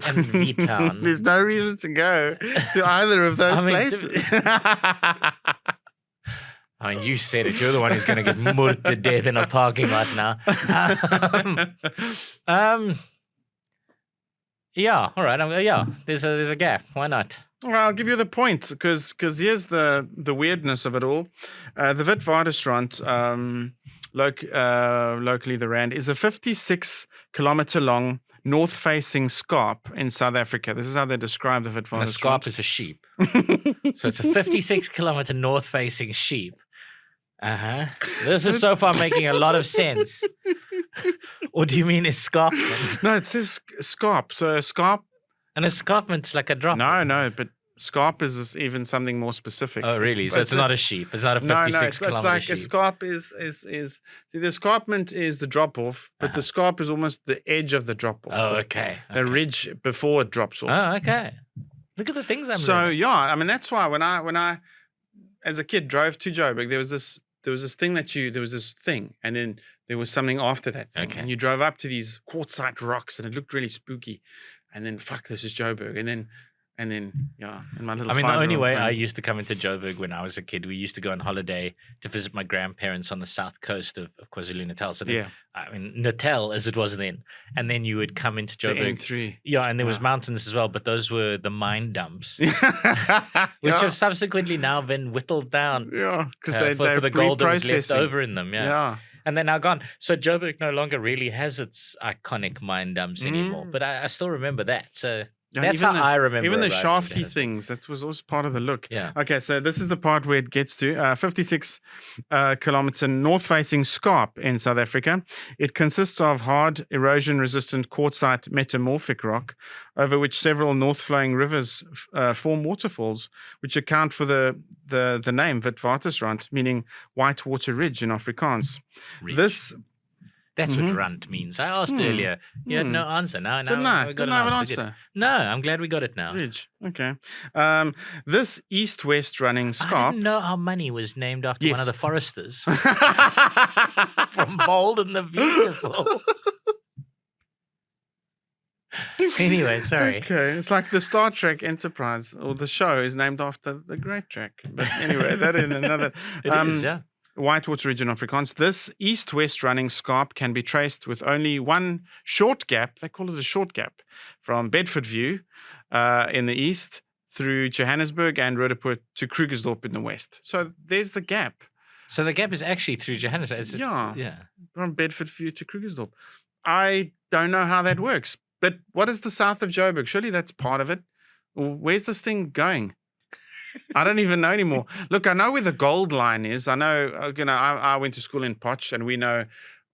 and V-Town. There's no reason to go to either of those I mean, places. I mean, you said it. You're the one who's going to get murdered to death in a parking lot now. Yeah, all right. Yeah, there's a gap. Why not? Well, I'll give you the point because here's the weirdness of it all. The Witwatersrand, locally the Rand, is a 56-kilometer long north-facing scarp in South Africa. This is how they describe the And a Witwatersrand. scarp is a sheep. So it's a 56-kilometer north-facing sheep. Uh-huh. This is so far making a lot of sense. Or do you mean escarpment? No, it says scarp. So a scarp. An escarpment's like a drop. No, but scarp is even something more specific. Oh, really? So it's not a sheep. It's not a 56 it's kilometer like sheep. a scarp is see, the escarpment is the drop off, but the scarp is almost the edge of the drop off. Oh, okay. The ridge before it drops off. Oh, okay. Look at the things I'm So learning. yeah, I mean that's why when I as a kid drove to Joburg, there was this thing, and then there was something after that thing. Okay. And you drove up to these quartzite rocks, and it looked really spooky. And then fuck, this is Joburg. And then yeah, and my little. I mean, the only 5-year-old way brain. I used to come into Joburg when I was a kid, we used to go on holiday to visit my grandparents on the south coast of KwaZulu-Natal. So Yeah. I mean, Natal as it was then. And then you would come into The Joburg. N3. Yeah, and there was Yeah. mountains as well, but those were the mine dumps, which yeah, have subsequently now been whittled down because for the gold that was left reprocessing. over in them. Yeah. And they're now gone. So Joburg no longer really has its iconic mine dumps anymore. But I still remember that. So Yeah, that's even how I remember Even the arriving in shafty Johannesburg. things, that was also part of the look. Yeah. Okay, so this is the part where it gets to 56 kilometer north-facing scarp in South Africa. It consists of hard, erosion-resistant quartzite metamorphic rock over which several north-flowing rivers form waterfalls, which account for the name Witwatersrand, meaning white water ridge in Afrikaans. Ridge. This That's what runt means. I asked earlier. You had no answer. Now Didn't I? we got Didn't I have an Good. answer? No, I'm glad we got it now. Bridge. Okay. This east-west running I scarp. didn't know our money was named after one Yes. of the foresters from Bold and the Beautiful. Anyway, sorry. Okay, it's like the Star Trek Enterprise, or the show is named after the Great Trek. But anyway, that in another. It is, yeah. Whitewater region Afrikaans. This east-west running scarp can be traced with only one short gap. They call it a short gap from Bedfordview in the east through Johannesburg and Roodepoort to Krugersdorp in the west. So there's the gap. So the gap is actually through Johannesburg. Yeah. From Bedfordview to Krugersdorp. I don't know how that works. But what is the south of Joburg? Surely that's part of it. Where's this thing going? I don't even know anymore. Look, I know where the gold line is. I know, I went to school in Potch, and we know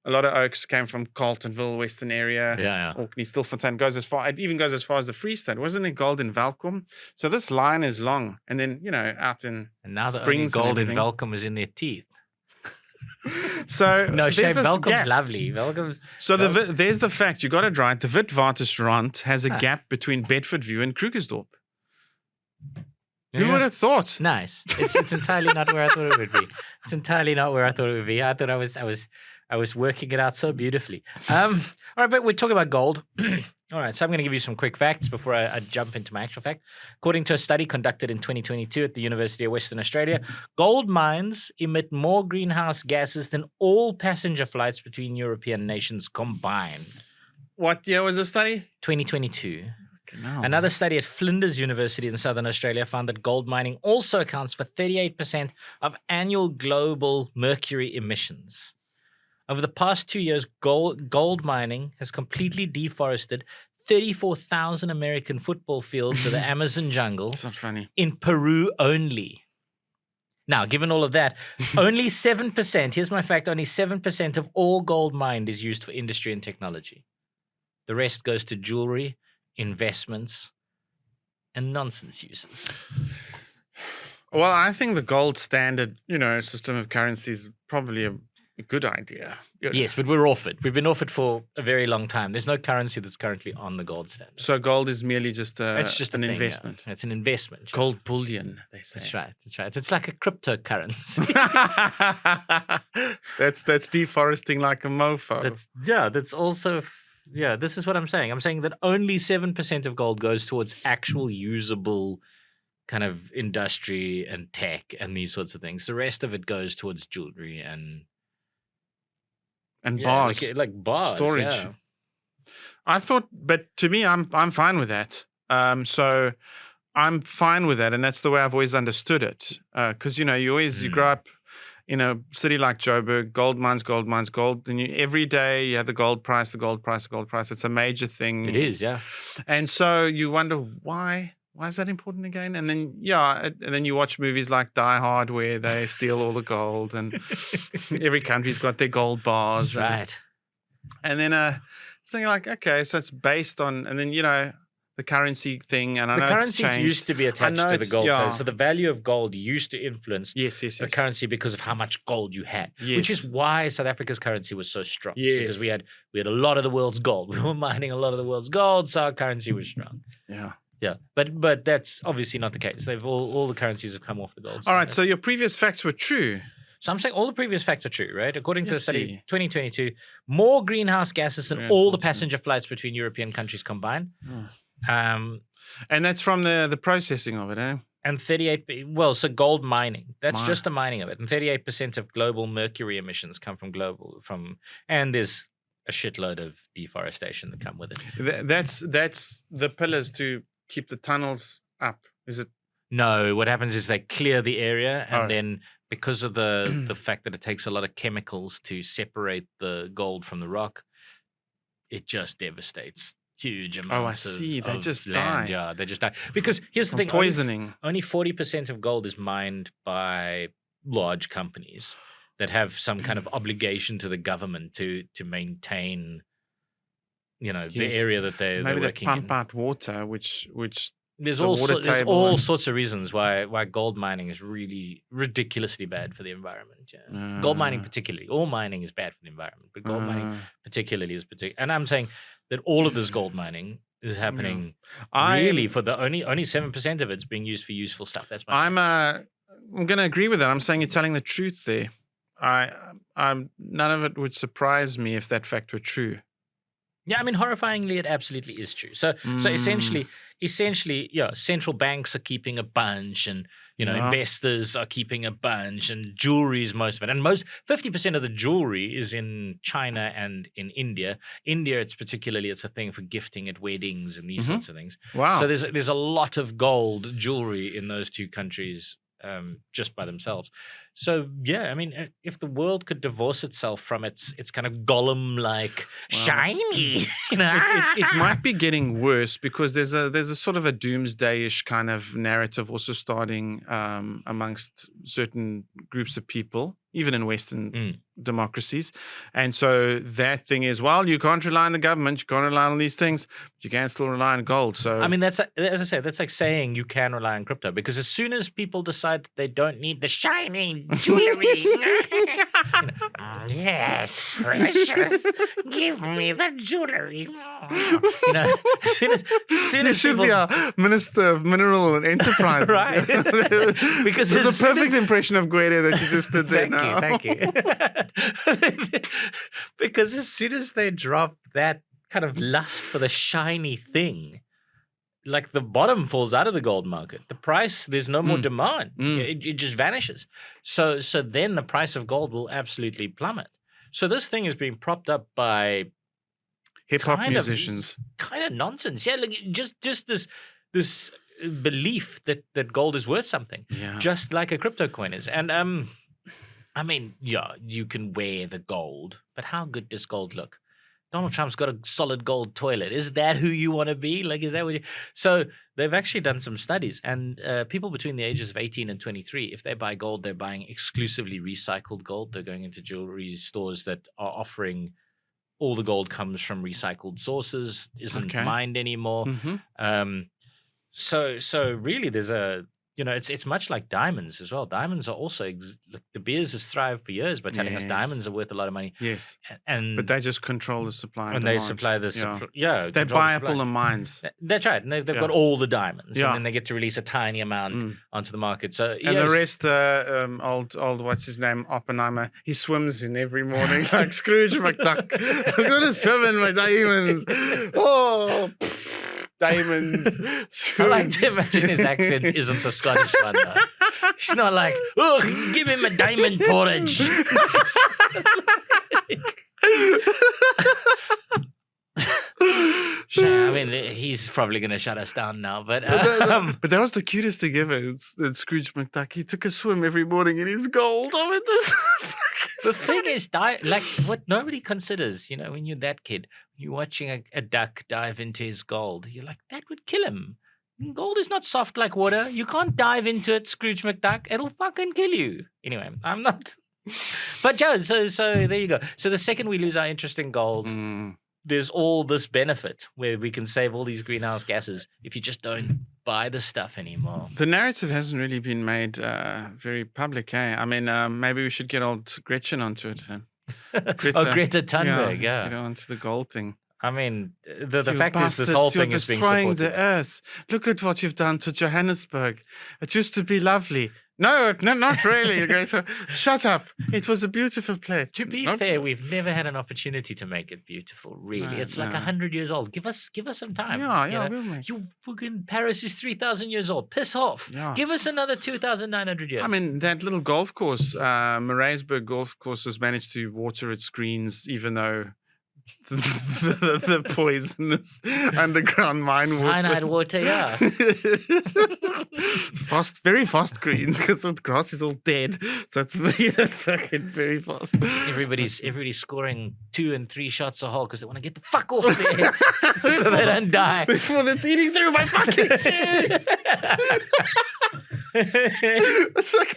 a lot of oaks came from Carltonville, Western area. Yeah. Orkney, Stilfontein it even goes as far as the Free State. Wasn't it gold in Welkom? So this line is long. And then, out in And now the only Springs and gold in everything. Welkom is in their teeth. So No, there's shame. this Welkom's gap. lovely. Welkom's So there's the fact. You got it right. The Witwatersrand has a Ah. gap between Bedfordview and Krugersdorp. Yeah. Who would have thought? Nice. It's entirely not where I thought it would be. It's entirely not where I thought it would be. I thought I was working it out so beautifully. All right, but we're talking about gold. All right, so I'm going to give you some quick facts before I jump into my actual fact. According to a study conducted in 2022 at the University of Western Australia, gold mines emit more greenhouse gases than all passenger flights between European nations combined. What year was the study? 2022. No. Another study at Flinders University in Southern Australia found that gold mining also accounts for 38% of annual global mercury emissions. Over the past 2 years, gold mining has completely deforested 34,000 American football fields of the Amazon jungle It's not funny. in Peru only. Now, given all of that, only 7%, here's my fact, only 7% of all gold mined is used for industry and technology. The rest goes to jewelry, investments, and nonsense uses. Well, I think the gold standard, system of currency is probably a good idea. Yes, but we're off it. We've been off it for a very long time. There's no currency that's currently on the gold standard. So gold is merely just It's just an a thing, yeah. investment. It's an investment. Gold bullion, they say. That's right. That's right. It's like a cryptocurrency. that's deforesting like a mofo. That's also this is what I'm saying. I'm saying that only 7% of gold goes towards actual usable kind of industry and tech and these sorts of things. The rest of it goes towards jewelry and bars. like bars, storage. yeah. I thought, but to me, I'm fine with that. So I'm fine with that, and that's the way I've always understood it. Because you grow up in a city like Joburg, gold mines, and every day you have the gold price. It's a major thing. It is, yeah. And so you wonder why. Why is that important again? And then and then you watch movies like Die Hard where they steal all the gold, and every country's got their gold bars. That's right. And then so you're like, okay, so it's based on, and then the currency thing, and I know The currencies it's changed. used to be attached know to the it's- gold. yeah. So the value of gold used to influence Yes. the currency because of how much gold you had, Yes. which is why South Africa's currency was so strong. Yes. Because we had a lot of the world's gold. We were mining a lot of the world's gold, so our currency was strong. Yeah. Yeah, but that's obviously not the case. They've all the currencies have come off the gold. All right. So your previous facts were true. So I'm saying all the previous facts are true, right? According to the Yes, study, see. 2022, more greenhouse gases than Very all the unfortunate. passenger flights between European countries combined. Oh. And that's from the processing of it, eh? And 38, so gold mining, that's Mine. just the mining of it. And 38% of global mercury emissions come and there's a shitload of deforestation that come with it. That's the pillars to keep the tunnels up. Is it? No, what happens is they clear the area, and Oh. then because of the fact that it takes a lot of chemicals to separate the gold from the rock, it just devastates huge amounts see. They of just land. die. Yeah, they just die. Because here's the From thing, poisoning. only 40% of gold is mined by large companies that have some kind of obligation to the government to maintain, the Yes. area that they're Maybe they working pump in. out water, which there's the water there's table all and- sorts of reasons why gold mining is really ridiculously bad for the environment. Yeah. Gold mining particularly, all mining is bad for the environment, but gold mining particularly is particular. And I'm saying that all of this gold mining is happening really for the only 7% of it's being used for useful stuff. That's my I'm going to agree with that. I'm saying you're telling the truth there. I'm none of it would surprise me if that fact were true. Yeah, I mean, horrifyingly, it absolutely is true. So essentially, yeah, central banks are keeping a bunch, and investors are keeping a bunch, and jewelry is most of it. And 50% of the jewelry is in China and in India. India, it's a thing for gifting at weddings and these sorts of things. Wow. So there's a lot of gold jewelry in those two countries. Just by themselves. So yeah, I mean, if the world could divorce itself from its kind of golem-like shiny, it might be getting worse because there's a sort of a doomsday-ish kind of narrative also starting amongst certain groups of people, even in Western democracies. And so that thing is, well, you can't rely on the government, you can't rely on these things, but you can still rely on gold. So I mean, that's, as I said, that's like saying you can rely on crypto, because as soon as people decide that they don't need the shiny jewelry, yes, precious, give me the jewelry. As soon as should people, be our Minister of Mineral and Enterprises. Right. Because it's as a soon perfect impression of Guede that you just did there now. Thank you. Because as soon as they drop that kind of lust for the shiny thing, like the bottom falls out of the gold market. The price, there's no more demand. It just vanishes. So then the price of gold will absolutely plummet. So this thing is being propped up by hip-hop musicians. Kind of nonsense. Yeah, like just this belief that gold is worth something. Yeah. Just like a crypto coin is. And I mean, yeah, you can wear the gold, but how good does gold look? Donald Trump's got a solid gold toilet. Is that who you want to be? Like, is that what you... So they've actually done some studies, and people between the ages of 18 and 23, if they buy gold, they're buying exclusively recycled gold. They're going into jewelry stores that are offering all the gold comes from recycled sources, isn't mined anymore. So really there's a... it's much like diamonds as well. Diamonds are also De Beers has thrived for years by telling us diamonds are worth a lot of money. Yes, but they just control the supply. And they supply the supply. Yeah, they buy up all the mines. That's right. And they've got all the diamonds, and then they get to release a tiny amount onto the market. So and the rest, old what's his name, Oppenheimer. He swims in every morning like Scrooge McDuck. I'm gonna swim in my diamonds. Oh. Diamonds. I like to imagine his accent isn't the Scottish one, though. He's not like, oh, give him a diamond porridge. I mean, he's probably going to shut us down now. But that was the cutest thing ever. That Scrooge McDuck, he took a swim every morning in his gold. I mean, the thing is, like what nobody considers, when you're that kid, you're watching a duck dive into his gold. You're like, that would kill him. Gold is not soft like water. You can't dive into it, Scrooge McDuck. It'll fucking kill you. Anyway, I'm not. But Joe, so there you go. So the second we lose our interest in gold, there's all this benefit where we can save all these greenhouse gases if you just don't buy the stuff anymore. The narrative hasn't really been made very public, eh? I mean, maybe we should get old Gretchen onto it. Greta Thunberg, get onto the gold thing. I mean, the fact is this whole thing is being supported. You're destroying the earth. Look at what you've done to Johannesburg. It used to be lovely. No, not really. Okay, so shut up. It was a beautiful place. To be fair, we've never had an opportunity to make it beautiful. Really, it's like 100 years old. Give us some time. Yeah, we'll make. You fucking Paris is 3,000 years old. Piss off. Yeah. Give us another 2,900 years. I mean, that little golf course, Maritzburg Golf Course, has managed to water its greens, even though the poisonous underground mine water. Cyanide water, yeah. Very fast greens because the grass is all dead. So it's fucking very fast. Everybody's scoring 2 and 3 shots a hole because they want to get the fuck off there so they don't die. Before it's eating through my fucking shoes. It's like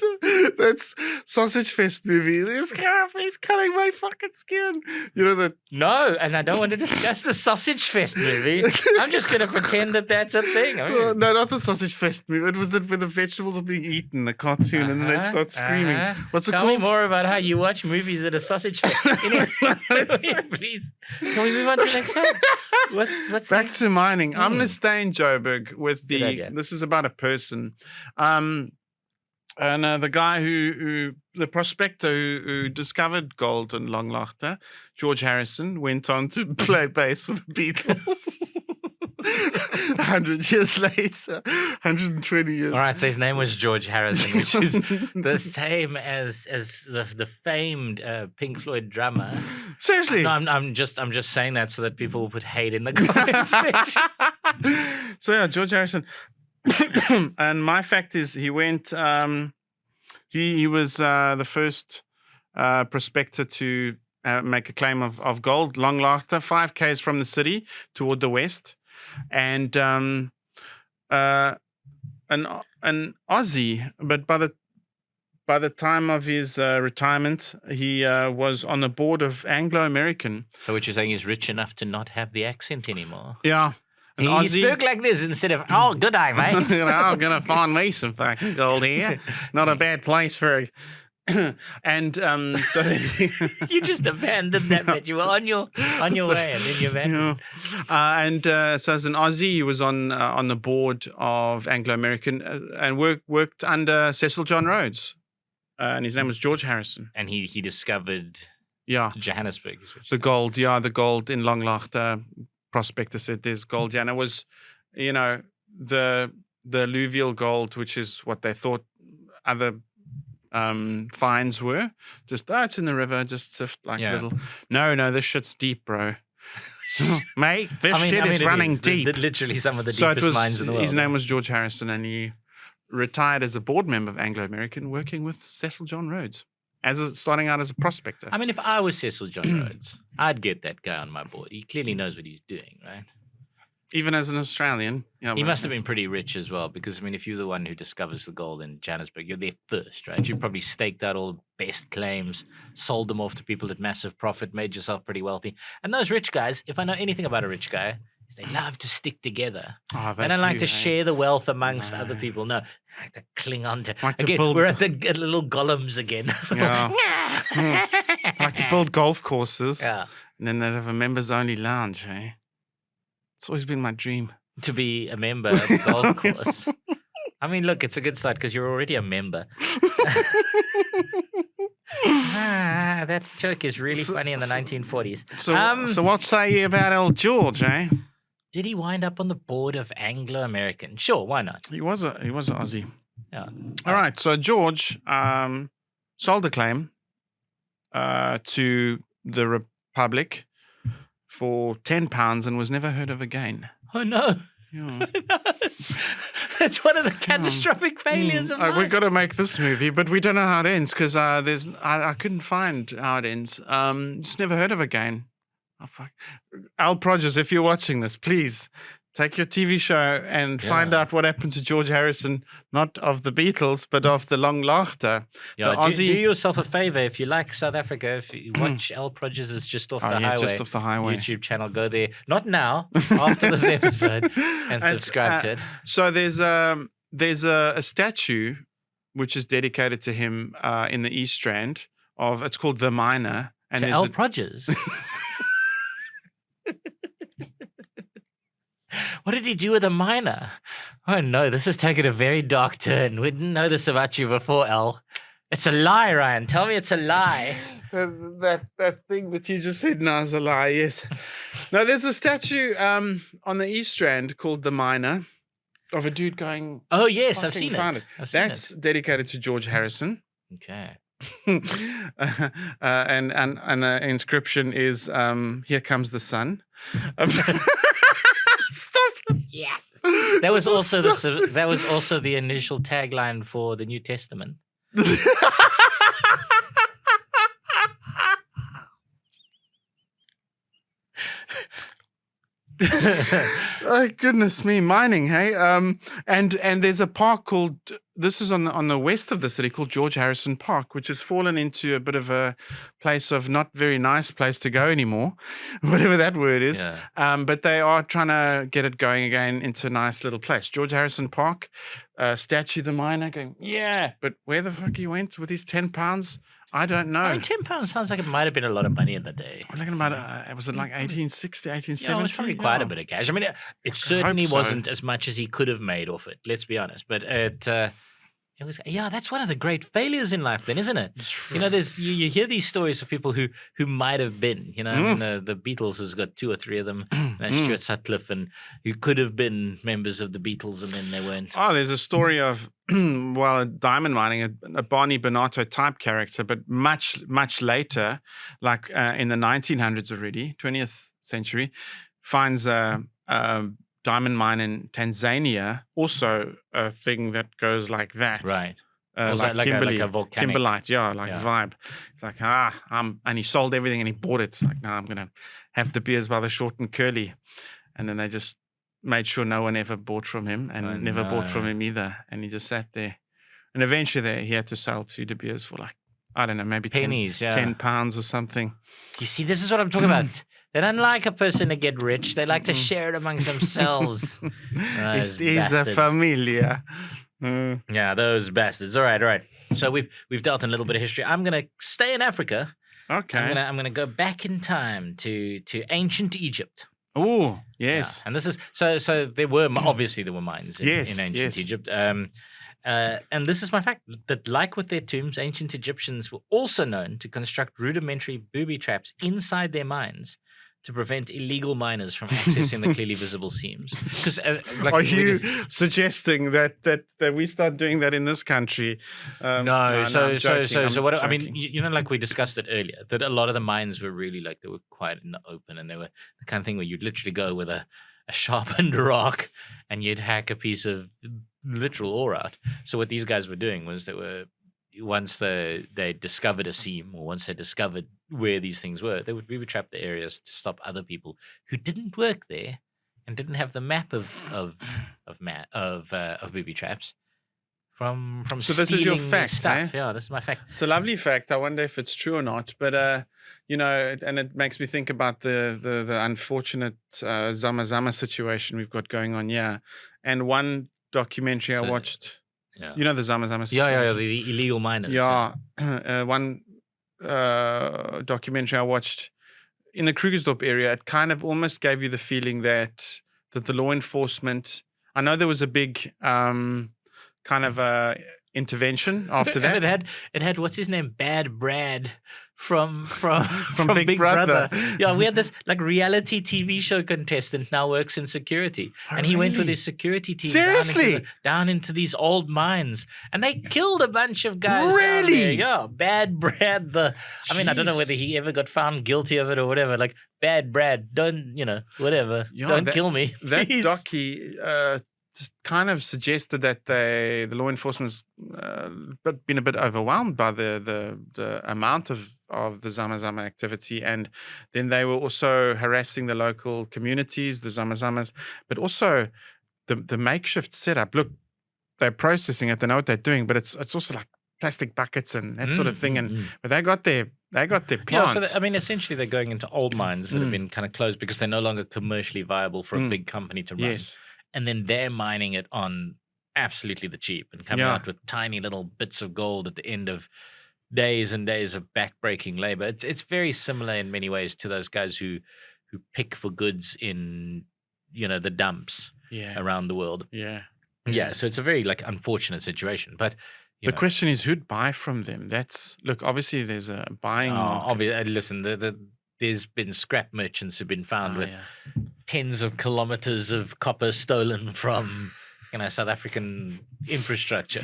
That's Sausage Fest movie. This guy, he's cutting my fucking skin. You know that? No, and I don't want to discuss the Sausage Fest movie. I'm just going to pretend that that's a thing. I mean, Well, no, not the Sausage Fest movie. It was where the vegetables are being eaten, the cartoon, and then they start screaming. What's it Tell called? me more about how you watch movies at a Sausage Fest. Anyway, please, can we move on to the next one? What's Back next? to mining. I'm going to stay in Joburg with Good idea. this is about a person. And the guy the prospector who discovered gold in Langlaagte, George Harrison, went on to play bass for the Beatles. 100 years later, 120 years. All right, so his name was George Harrison, which is the same as the famed Pink Floyd drummer. Seriously. No, I'm just saying that so that people will put hate in the comments section. So yeah, George Harrison. And my fact is he went he was the first prospector to make a claim of gold. Langlaagte, 5 k's from the city toward the west. And an Aussie, but by the time of his retirement, he was on the board of Anglo American. So what you're saying is rich enough to not have the accent anymore. Yeah. He spoke like this instead of, oh, good day, mate. You know, I'm going to find me some fucking gold here. Not a bad place for a... And so You just abandoned that bit. You were on your way and then you abandoned. So as an Aussie, he was on the board of Anglo American and worked under Cecil John Rhodes. And his name was George Harrison. And he discovered Johannesburg. Is what The gold in Langlaagte. Prospector said there's gold. Yeah, and it was, you know, the alluvial gold, which is what they thought other finds were. Just, it's in the river, just sift like little. No, this shit's deep, bro. Mate, this shit is running deep. Literally some of the deepest mines in the world. His name was George Harrison, and he retired as a board member of Anglo American, working with Cecil John Rhodes. Starting out as a prospector. I mean, if I was Cecil John Rhodes, I'd get that guy on my board. He clearly knows what he's doing, right? Even as an Australian. You know, he must have been pretty rich as well, because, I mean, if you're the one who discovers the gold in Johannesburg, you're there first, right? You probably staked out all the best claims, sold them off to people at massive profit, made yourself pretty wealthy. And those rich guys, if I know anything about a rich guy, is they love to stick together. Oh, they don't like to share the wealth amongst other people. No, they like to cling on to. We're at the little golems again. Yeah. Like to build golf courses. Yeah. And then they'd have a members only lounge, eh? It's always been my dream. To be a member of the golf course. I mean, look, it's a good start because you're already a member. That joke is really funny in the 1940s. So what say you about old George, eh? Did he wind up on the board of Anglo American? Sure, why not? He was an Aussie. Yeah. All right. So George sold a claim to the Republic for £10 and was never heard of again. Oh no. Yeah. No. That's one of the catastrophic failures of life. We've got to make this movie, but we don't know how it ends because I couldn't find how it ends. Just never heard of again. Oh, fuck. Al Prodgers, if you're watching this, please take your TV show and find out what happened to George Harrison, not of the Beatles, but of the Langlaagte. Yeah, do yourself a favor if you like South Africa. If you watch Al Prodgers is just off the highway. Just off the highway. YouTube channel, go there. Not now, after this episode, and subscribe to it. So there's a statue which is dedicated to him in the East Strand it's called The Miner. And to Al Prodgers. What did he do with a miner? Oh no, this has taken a very dark turn. We didn't know this about you before, Al. It's a lie, Ryan. Tell me it's a lie. That thing that you just said now is a lie, yes. No, there's a statue on the East Strand called The Miner of a dude going... Oh yes, I've seen it. That's dedicated to George Harrison. Okay. And the inscription is "Here comes the sun." Stop. Yes. That was also the initial tagline for the New Testament. Oh, goodness me, mining, hey? And there's a park called this is on the west of the city called George Harrison Park, which has fallen into a bit of a place of not very nice place to go anymore, whatever that word is. Yeah. But they are trying to get it going again into a nice little place. George Harrison Park, Statue the Miner going, yeah, but where the fuck he went with his £10? I don't know. I mean, £10 sounds like it might have been a lot of money in the day. I'm thinking about was it like 1860, 1870? Yeah, it was probably quite a bit of cash. I mean, it certainly so. wasn't as much as he could have made off it. Let's be honest. But it was, yeah, that's one of the great failures in life, then, isn't it? You know, there's you hear these stories of people who might have been. You know, I mean, the Beatles has got 2 or 3 of them. Stuart Sutcliffe, and who could have been members of the Beatles, and then they weren't. Oh, there's a story of diamond mining, a Barney Bonato type character, but much later, like in the 1900s already, 20th century, finds a diamond mine in Tanzania, also a thing that goes like that. Right. Like a volcanic. Kimberlite, vibe. It's like, and he sold everything and he bought it. It's like, no, I'm going to have De Beers by the short and curly. And then they just made sure no one ever bought from him and never bought from him either. And he just sat there. And eventually he had to sell to De Beers for like, I don't know, maybe pennies, £10 or something. You see, this is what I'm talking about. They don't like a person to get rich. They like to share it amongst themselves. It's a familia. Yeah, those bastards. All right. So we've dealt in a little bit of history. I'm gonna stay in Africa. Okay. I'm gonna go back in time to ancient Egypt. Oh, yes. Yeah. And this is so there were obviously there were mines in ancient Egypt. And this is my fact that, like with their tombs, ancient Egyptians were also known to construct rudimentary booby traps inside their mines to prevent illegal miners from accessing the clearly visible seams. Because, are you suggesting that we start doing that in this country? No. So what? I mean, you know, like we discussed it earlier, that a lot of the mines were really like they were quite in the open, and they were the kind of thing where you'd literally go with a sharpened rock and you'd hack a piece of literal ore out. So what these guys were doing was they were, once they discovered a seam, or once they discovered where these things were, they would booby trap the areas to stop other people who didn't work there and didn't have the map of booby traps from so this is your fact, stuff. Yeah, this is my fact. It's a lovely fact. I wonder if it's true or not, but you know, and it makes me think about the unfortunate Zama Zama situation we've got going on here. And one documentary I watched. Yeah. You know the Zama Zama situation? Yeah, the illegal miners. Yeah. One documentary I watched in the Krugersdorp area, it kind of almost gave you the feeling that the law enforcement, I know there was a big kind of intervention after that. And it had what's his name? Bad Brad from Big Brother. Yeah, we had this like reality TV show contestant now works in security. And he went with his security team Seriously? down into these old mines. And they killed a bunch of guys. Really? Down there. Yeah, Bad Brad. I mean, I don't know whether he ever got found guilty of it or whatever. Like, Bad Brad, don't, whatever. Yeah, don't kill me. That please. docu just kind of suggested that the law enforcement's been a bit overwhelmed by the amount of the Zama Zama activity, and then they were also harassing the local communities, the Zama Zamas, but also the makeshift setup. Look, they're processing it, they know what they're doing, but it's also like plastic buckets and that sort of thing. But they got their plants. Yeah, so I mean, essentially, they're going into old mines that have been kind of closed because they're no longer commercially viable for a big company to run. Yes. And then they're mining it on absolutely the cheap and coming out with tiny little bits of gold at the end of days and days of backbreaking labor. It's very similar in many ways to those guys who pick for goods in the dumps around the world. Yeah. So it's a very unfortunate situation. But the question is, who'd buy from them? Look, obviously there's a buying market. Listen, there's been scrap merchants who've been found with tens of kilometers of copper stolen from South African infrastructure.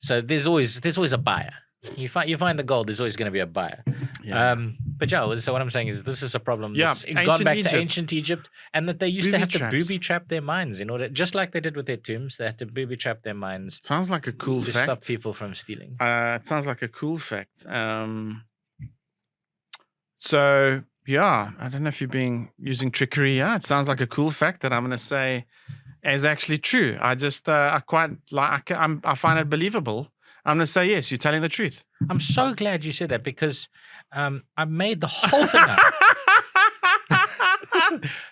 So there's always a buyer. You find the gold, there's always going to be a buyer. Yeah. But so what I'm saying is this is a problem that's ancient gone back Egypt. to ancient Egypt, and that they used Booby to have traps. to booby trap their mines in order, just like they did with their tombs, they had to booby trap their mines Sounds like a cool to fact. stop people from stealing. It sounds like a cool fact. So yeah, I don't know if you're using trickery. Yeah, it sounds like a cool fact that I'm going to say as actually true. I just I quite like I find it believable. I'm going to say yes. You're telling the truth. I'm so glad you said that because I made the whole thing up.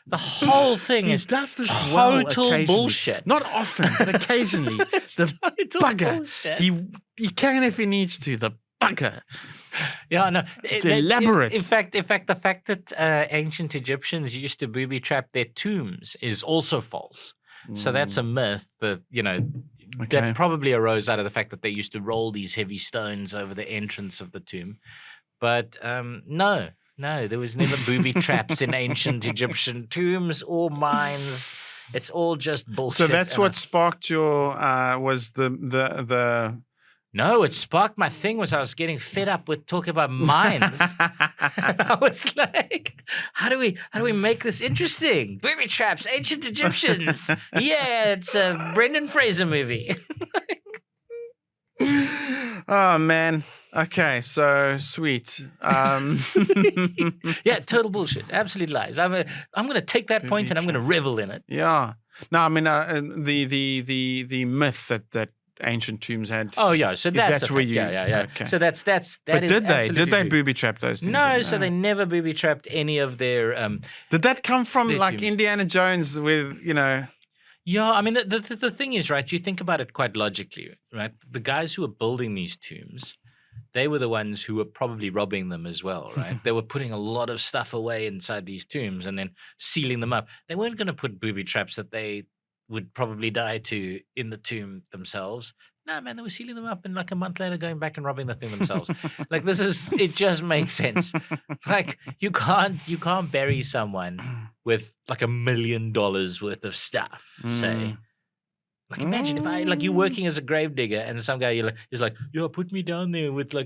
The whole thing He is does this total well occasionally. bullshit. Not often, but occasionally. The Total bugger. bullshit. He can if he needs to. The bugger. Yeah, no, It's elaborate. In fact, the fact that ancient Egyptians used to booby trap their tombs is also false. So that's a myth that Okay. that probably arose out of the fact that they used to roll these heavy stones over the entrance of the tomb. But no, there was never booby traps in ancient Egyptian tombs or mines. It's all just bullshit. So that's what sparked your was the No, it sparked my thing was I was getting fed up with talking about mines. I was like, how do we make this interesting? Booby traps, ancient Egyptians. Yeah, it's a Brendan Fraser movie. Oh man. Okay, so sweet. Yeah, total bullshit. Absolute lies. I'm going to take that point and I'm going to revel in it. Yeah. No, I mean the myth that ancient tombs had. Oh yeah, so that's where you. Yeah. Okay. So that But is did they absolutely booby trap those things? No, so they never booby trapped any of their. Did that come from their like tombs. Indiana Jones with Yeah, I mean the thing is, right? You think about it quite logically, right? The guys who were building these tombs, they were the ones who were probably robbing them as well, right? They were putting a lot of stuff away inside these tombs and then sealing them up. They weren't going to put booby traps that they would probably die to in the tomb themselves. No, man, they were sealing them up and like a month later going back and robbing the thing themselves. Like it just makes sense. Like you can't bury someone with like $1 million worth of stuff, say. Like imagine if you're working as a gravedigger and some guy is like, yo, put me down there with my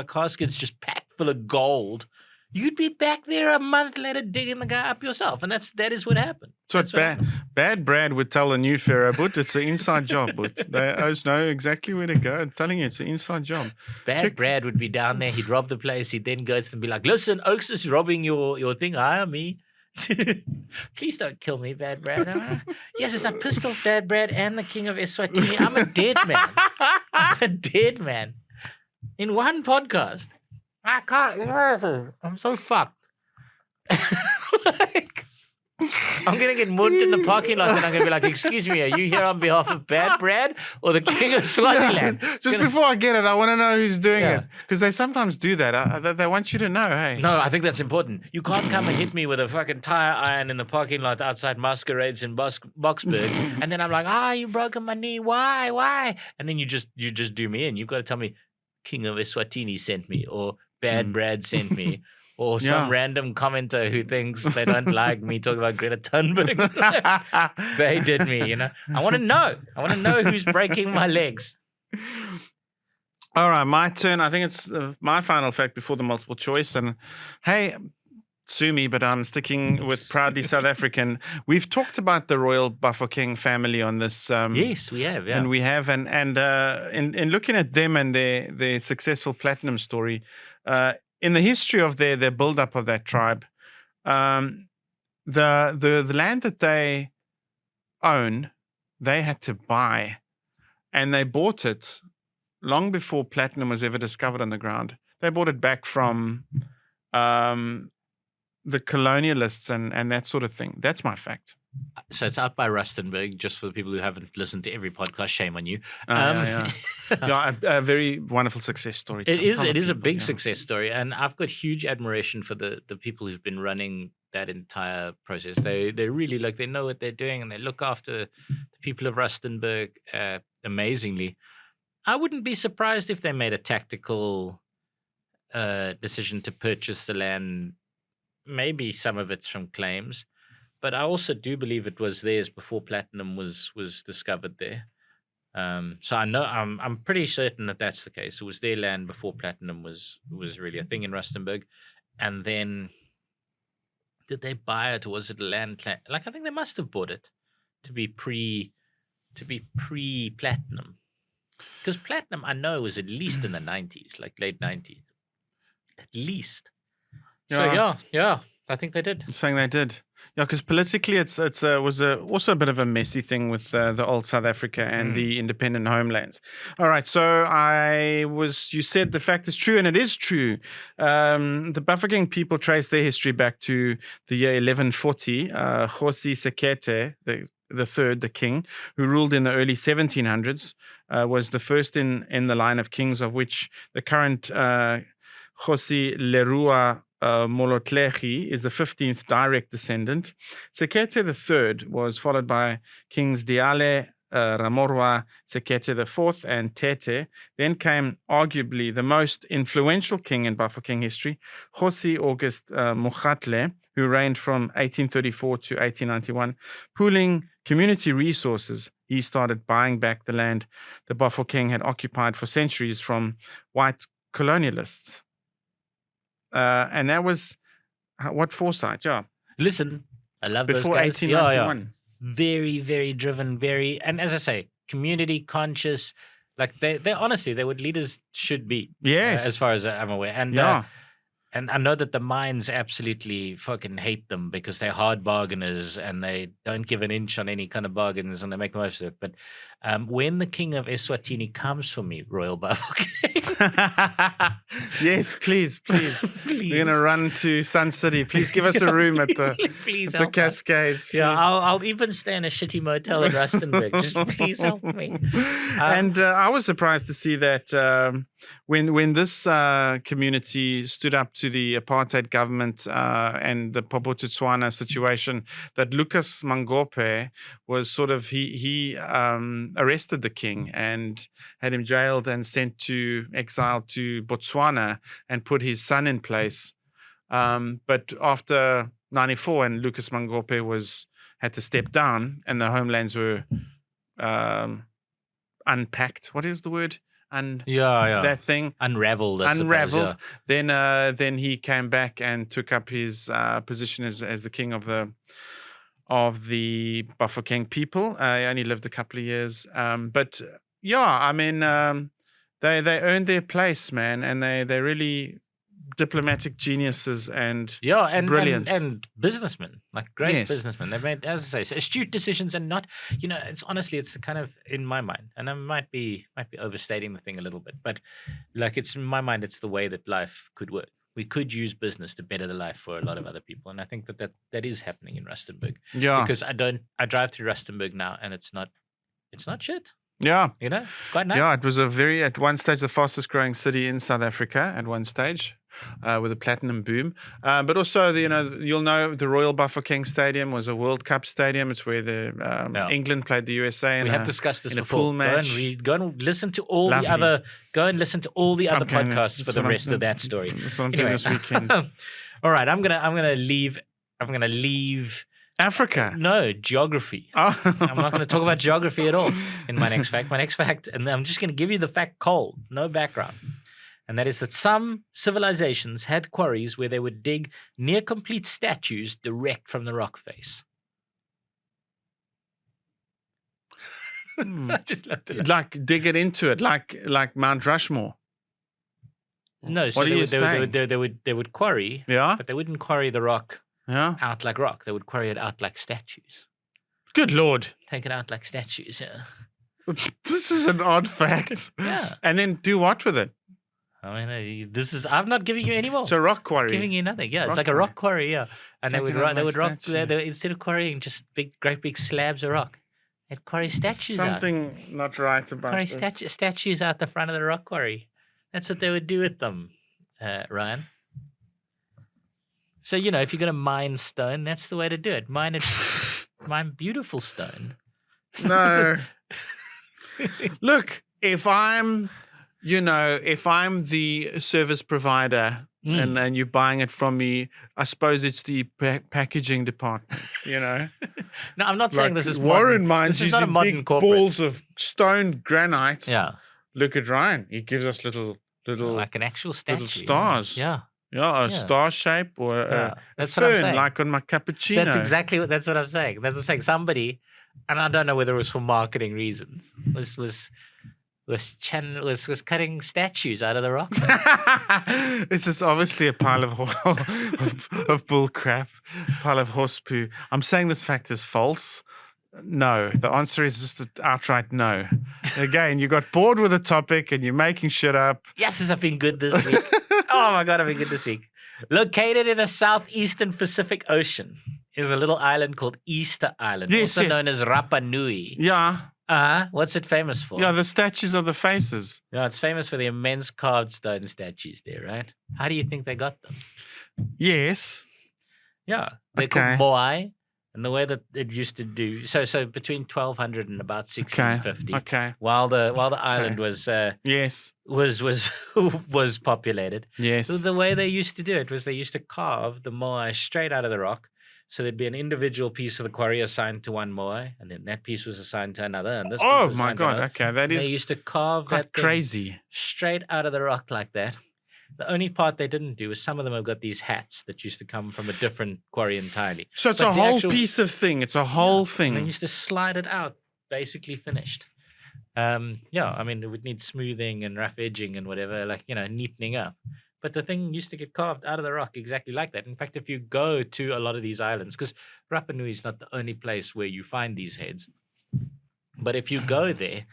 casket's just packed full of gold. You'd be back there a month later digging the guy up yourself, and that is what happened. So it's bad Brad would tell a new pharaoh, but it's an inside job. But they always know exactly where to go. I'm telling you, it's an inside job. Brad would be down there. He'd rob the place. He'd then go to them and be like, listen, Oaks is robbing your thing. Hire me. Please don't kill me, Bad Brad. Yes, I've pissed off Bad Brad and the king of Eswatini. I'm a dead man. I'm a dead man. In one podcast. I can't. I'm so fucked. I'm going to get mugged in the parking lot and I'm going to be like, excuse me, are you here on behalf of Bad Brad or the king of Swaziland? Just before I get it, I want to know who's doing it. Because they sometimes do that. They want you to know, hey. No, I think that's important. You can't come and hit me with a fucking tire iron in the parking lot outside Masquerades in Boxburg. And then I'm like, you broken my knee. Why? And then you just do me in. You've got to tell me, King of Eswatini sent me or Bad Brad sent me. Or some random commenter who thinks they don't like me talking about Greta Thunberg. They did me, I want to know. I want to know who's breaking my legs. All right, my turn. I think it's my final fact before the multiple choice. And hey, sue me, but I'm sticking with proudly South African. We've talked about the Royal Bafokeng family on this. Yes, we have. Yeah. And we have. And in looking at them and their successful platinum story, in the history of their build-up of that tribe, the land that they own, they had to buy, and they bought it long before platinum was ever discovered on the ground. They bought it back from the colonialists and that sort of thing. That's my fact. So it's out by Rustenburg, just for the people who haven't listened to every podcast. Shame on you. Yeah, a very wonderful success story. It is a big success story, and I've got huge admiration for the people who've been running that entire process. They really they know what they're doing, and they look after the people of Rustenburg amazingly. I wouldn't be surprised if they made a tactical decision to purchase the land. Maybe some of it's from claims. But I also do believe it was theirs before platinum was discovered there. So I know I'm pretty certain that that's the case. It was their land before platinum was really a thing in Rustenburg, and then did they buy it or was it a land claim? I think they must have bought it to be pre platinum, because platinum I know was at least in the 90s, like late 90s, at least. So yeah. I think they did. You're saying they did. Yeah, because politically, it's was also a bit of a messy thing with the old South Africa and the independent homelands. All right, so you said the fact is true, and it is true. The Bafokeng people trace their history back to the year 1140. Kgosi Sekete, the third, the king, who ruled in the early 1700s, was the first in the line of kings, of which the current Kgosi Leruo Molotlehi is the 15th direct descendant. Sekete III was followed by kings Diale, Ramorwa, Sekete IV, and Tete. Then came arguably the most influential king in Bafokeng history, Kgosi August Mokgatle, who reigned from 1834 to 1891. Pooling community resources, he started buying back the land the Bafokeng had occupied for centuries from white colonialists. And that was what foresight, yeah. Listen, I love Before those guys. 1891. Very, very driven, and as I say, community conscious. Like they honestly, they're what leaders should be. Yes. As far as I'm aware. And Yeah. and I know that the mines absolutely fucking hate them because they're hard bargainers and they don't give an inch on any kind of bargains and they make the most of it. But when the king of Eswatini comes for me, Royal Bafokeng, Yes, please. please, We're gonna run to Sun City. Please give us a room at the please the help us. Cascades. Yeah, please. I'll even stay in a shitty motel in Rustenburg. Just please help me. And I was surprised to see that when this community stood up to the apartheid government and the Botswana situation, that Lucas Mangope was sort of he arrested the king and had him jailed and sent to exile to Botswana and put his son in place. But after 94, and Lucas Mangope had to step down, and the homelands were unpacked. What is the word? Yeah. That thing Unraveled. I suppose, unraveled. yeah. Then he came back and took up his position as the king of the Bafokeng people. He only lived a couple of years, but yeah, I mean, they earned their place, man, and they really diplomatic geniuses and brilliant and businessmen, like great Yes. businessmen. They've made, as I say, astute decisions and not, it's honestly, it's the kind of, in my mind, and I might be overstating the thing a little bit, but like it's in my mind, it's the way that life could work. We could use business to better the life for a lot of other people, and I think that is happening in Rustenburg. yeah, Because I drive through Rustenburg now, and it's not shit. yeah. It's quite nice. Yeah, it was at one stage, the fastest growing city in South Africa at one stage, with a platinum boom. But also, you'll know the Royal Bafokeng Stadium was a World Cup stadium. It's where England played the USA. We have discussed this in a before. pool match. Go and listen to all Lovely. the other. Go and listen to all the other Okay, podcasts that's for the what I'm- rest of that story. That's what I'm doing this weekend. All right, I'm gonna leave. I'm gonna leave. Africa. No geography. Oh. I'm not going to talk about geography at all in my next fact. My next fact, and I'm just going to give you the fact cold, no background. And that is that some civilizations had quarries where they would dig near complete statues direct from the rock face. I just loved it. Like dig it into it, like Mount Rushmore. No, so What are you saying? they would quarry, Yeah, but they wouldn't quarry the rock yeah. out like rock. They would quarry it out like statues. Good Lord, Take it out like statues, yeah. this is an odd fact. Yeah. And then do what with it? I mean, I'm not giving you any more. So rock quarry. Giving you nothing, yeah. It's Rock like a rock quarry, yeah. And Take they it would out they like would rock statue. instead of quarrying just great big slabs of rock, they'd quarry statues out. Something not right about Quarry this. statues out the front of the rock quarry. That's what they would do with them, Ryan. So if you're gonna mine stone, that's the way to do it. Mine beautiful stone. No. Look, if I'm the service provider and you're buying it from me, I suppose it's the packaging department, No, I'm not saying Like this is Warren modern. Mines This is not a using modern big corporate. balls of stone granite. Yeah, Look at Ryan. He gives us little like an actual statue. little stars. Yeah. Yeah, a Yeah. star shape or Yeah, a that's what I'm fern, saying. like on my cappuccino. That's what I'm saying. That's what I'm saying. Somebody, and I don't know whether it was for marketing reasons, was was cutting statues out of the rock. This is obviously a pile of bull crap, pile of horse poo. I'm saying this fact is false. No, the answer is just an outright no. Again, you got bored with the topic and you're making shit up. Yes, I've been good this week. Oh my God, I've been good this week. Located in the southeastern Pacific Ocean is a little island called Easter Island, Yes, also yes. known as Rapa Nui. Yeah, What's it famous for? yeah, the statues of the faces. No, it's famous for the immense carved stone statues there, right? How do you think they got them? Yes. Yeah, they're Okay. called moai, and the way that it used to do so between 1200 and about 1650, Okay. while the island was Yes. was populated. Yes. So the way they used to do it was they used to carve the moai straight out of the rock. So there'd be an individual piece of the quarry assigned to one moai, and then that piece was assigned to another, and this piece Oh was my assigned to God. another. Okay, that They is used to carve quite that thing crazy. straight out of the rock like that. The only part they didn't do is some of them have got these hats that used to come from a different quarry entirely. So it's But a the whole actual- piece of thing. It's a whole And they thing. used to slide it out, basically finished. Yeah, I mean, it would need smoothing and rough edging and whatever, like, neatening up. But the thing used to get carved out of the rock exactly like that. In fact, if you go to a lot of these islands, because Rapa Nui is not the only place where you find these heads, but if you go there,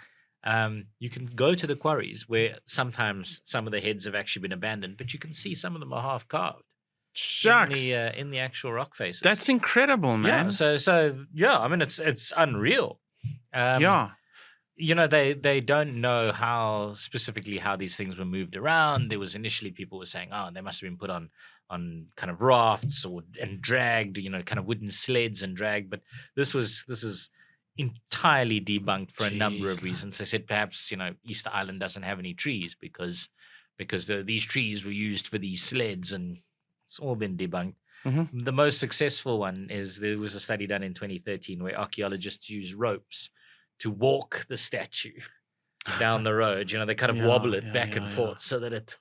you can go to the quarries where sometimes some of the heads have actually been abandoned, but you can see some of them are half carved Shucks. in the actual rock faces. That's incredible, man. Yeah, so yeah, I mean it's unreal. Yeah. They don't know how specifically how these things were moved around. There was initially people were saying, oh, they must have been put on kind of rafts and dragged, kind of wooden sleds and dragged. But this is entirely debunked for a number of Jeez. reasons. They said perhaps Easter Island doesn't have any trees because these trees were used for these sleds, and it's all been debunked. Mhm. The most successful one is there was a study done in 2013 where archaeologists used ropes to walk the statue down the road. They kind of Yeah, wobble it yeah, back yeah, and yeah. forth so that it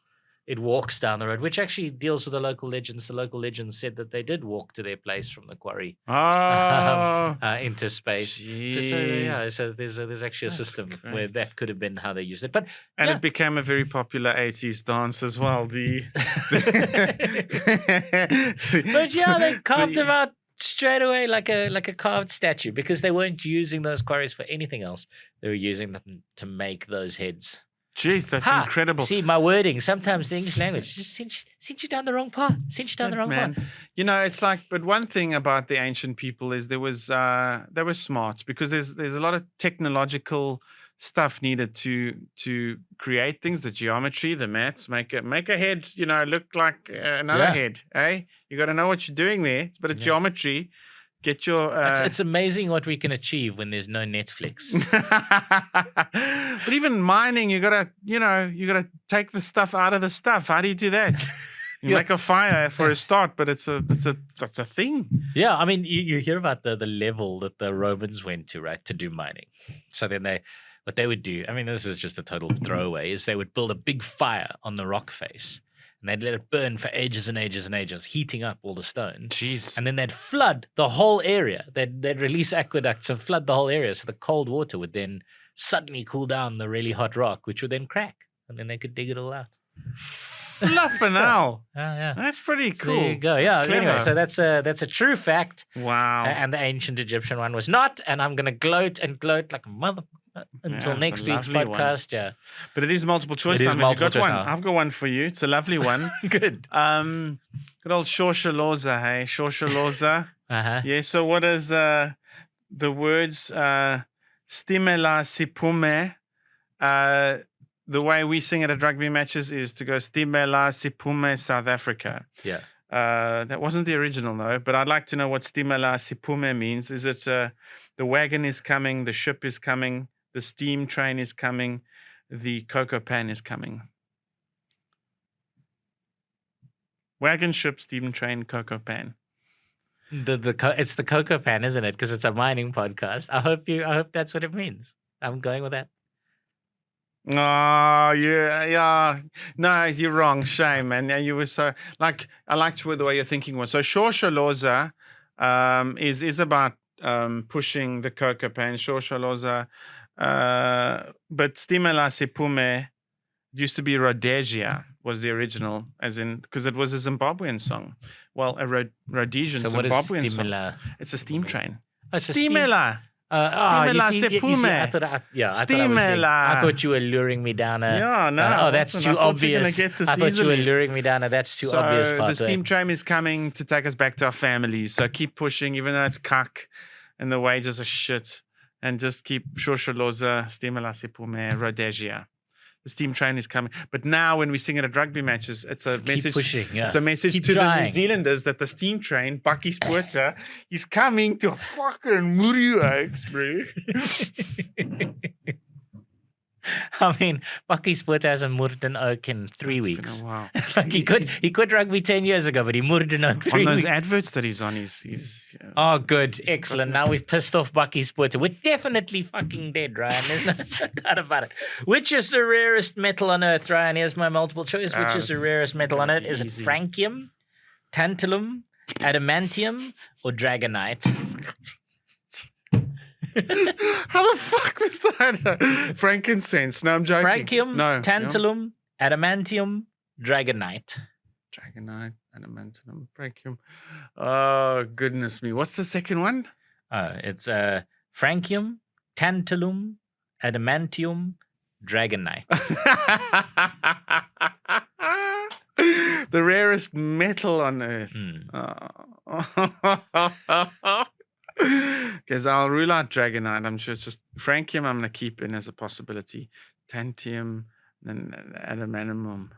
walks down the road, which actually deals with the local legends. The local legends said that they did walk to their place from the quarry Oh. into space. Jeez. So there's actually a That's system where great. that could have been how they used it. But And yeah. it became a very popular 80s dance as well. But yeah, they carved the- them out straight away like a carved statue because they weren't using those quarries for anything else. They were using them to make those heads. Jeez, that's Ha! incredible. See, my wording, sometimes the English language just sent you down the wrong path. Sent you down the wrong Man, path. it's like, but one thing about the ancient people is they were smart because there's a lot of technological stuff needed to create things, the geometry, the maths, make a head, look like another Yeah. head, eh? You got to know what you're doing there. It's a bit of Yeah. geometry. Get your. It's amazing what we can achieve when there's no Netflix. But even mining, you gotta take the stuff out of the stuff. How do you do that? You Yeah. make a fire for a start, but it's a thing. Yeah, I mean, you hear about the level that the Romans went to, right, to do mining. So then what they would do, I mean, this is just a total throwaway, is they would build a big fire on the rock face, and they'd let it burn for ages and ages and ages, heating up all the stone. Jeez. And then they'd flood the whole area. They'd release aqueducts and flood the whole area, so the cold water would then suddenly cool down the really hot rock, which would then crack, and then they could dig it all out. Fluffing hell. Yeah. That's pretty So cool. there you go. Yeah. Anyway, Clever. so that's a true fact. Wow. And the ancient Egyptian one was not. And I'm going to gloat like a mother until it's next a week's lovely one. podcast. Yeah. But it is multiple choice It is time. multiple Have you got choice one? now. I've got one for you. It's a lovely one. Good. Good old Shoshaloza, hey? Shoshaloza. Uh-huh. Yeah, so what is the words stimela sipume? The way we sing it at rugby matches is to go stimela sipume South Africa. Yeah. That wasn't the original though, but I'd like to know what stimela sipume means. Is it the wagon is coming, the ship is coming, the steam train is coming, the cocoa pan is coming? Wagon, ship, steam train, cocoa pan. It's the cocoa pan, isn't it? Because it's a mining podcast. I hope that's what it means. I'm going with that. Oh, yeah. No, you're wrong. Shame, man. Yeah, you were so I liked the way your thinking was. So Shoshaloza is about pushing the cocoa pan. Shoshaloza But Stimela Sepume used to be Rhodesia was the original, as in because it was a Zimbabwean song. Well, a Rhodesian So what is Zimbabwean song. Stimela? It's a steam train. Oh, it's a steam- Stimela. You Stimela see, I Sepume. thought I was Stimela. I thought you were luring me down a. Yeah, no. That's listen, too I thought you were gonna obvious. get this I thought you were easily. luring me down a. That's too obvious. So Part the steam train is coming to take us back to our families. So keep pushing, even though it's cuck and the wages are shit. And just keep Shosholoza, Stimela Sepume, Rhodesia. The steam train is coming. But now when we sing it at rugby matches, it's a Keep message. pushing. Yeah. It's a message Keep to the trying. New Zealanders that the steam train, Bucky Sporter, is coming to fucking Muri Oaks, bro. I mean, Bucky Sport hasn't moved an oak in 3 It's weeks. been a while. Like he quit rugby 10 years ago, but he moved an oak 3 On those weeks. adverts that he's on, he's Oh, good. Excellent. Now we've pissed off Bucky Sporter. We're definitely fucking dead, Ryan. There's no doubt about it. Which is the rarest metal on Earth, Ryan? Here's my multiple choice. Which is the this rarest is metal on gonna Earth? be Is it easy. francium, tantalum, adamantium, or dragonite? How the fuck was that? Frankincense. No, I'm joking. Francium, no. tantalum, adamantium, dragonite. Dragonite, adamantium, francium. Oh, goodness me. What's the second one? It's francium, tantalum, adamantium, dragonite. The rarest metal on Earth. Because I'll rule out Dragonite. I'm sure it's just Francium I'm going to keep in as a possibility. Tantium, then Adamantium.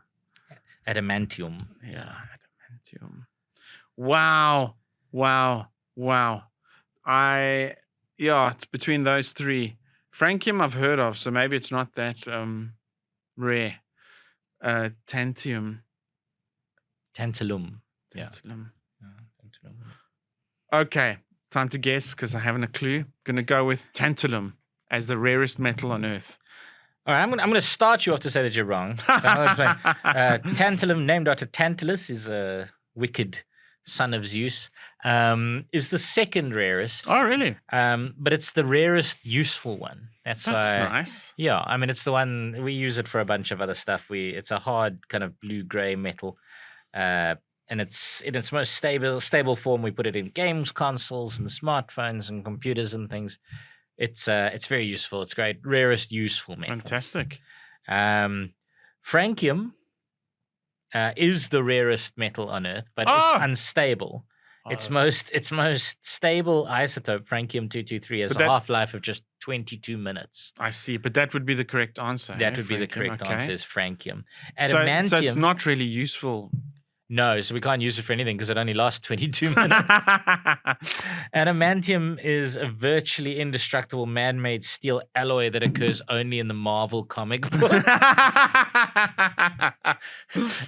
Adamantium. Yeah, Adamantium. Wow. It's between those three. Francium I've heard of, so maybe it's not that rare. Tantium. Tantalum. Yeah. Tantalum. Tantalum. Okay, time to guess because I haven't a clue. Gonna go with tantalum as the rarest metal on Earth. All right, I'm gonna start you off to say that you're wrong. So I'm gonna explain. Tantalum, named after Tantalus, is a wicked son of Zeus. Is the second rarest. Oh, really? But it's the rarest useful one. That's why. Nice. Yeah, I mean it's the one we use it for a bunch of other stuff. It's a hard kind of blue-gray metal. And it's in its most stable form. We put it in games consoles and smartphones and computers and things. It's very useful. It's great. Rarest useful metal. Fantastic. Francium is the rarest metal on Earth, but it's unstable. Its most stable isotope, francium-223, has a half-life of just 22 minutes. I see, but that would be the correct answer. That would be the correct answer, is francium. Adamantium. So it's not really useful. No, so we can't use it for anything because it only lasts 22 minutes. Adamantium is a virtually indestructible man-made steel alloy that occurs only in the Marvel comic books.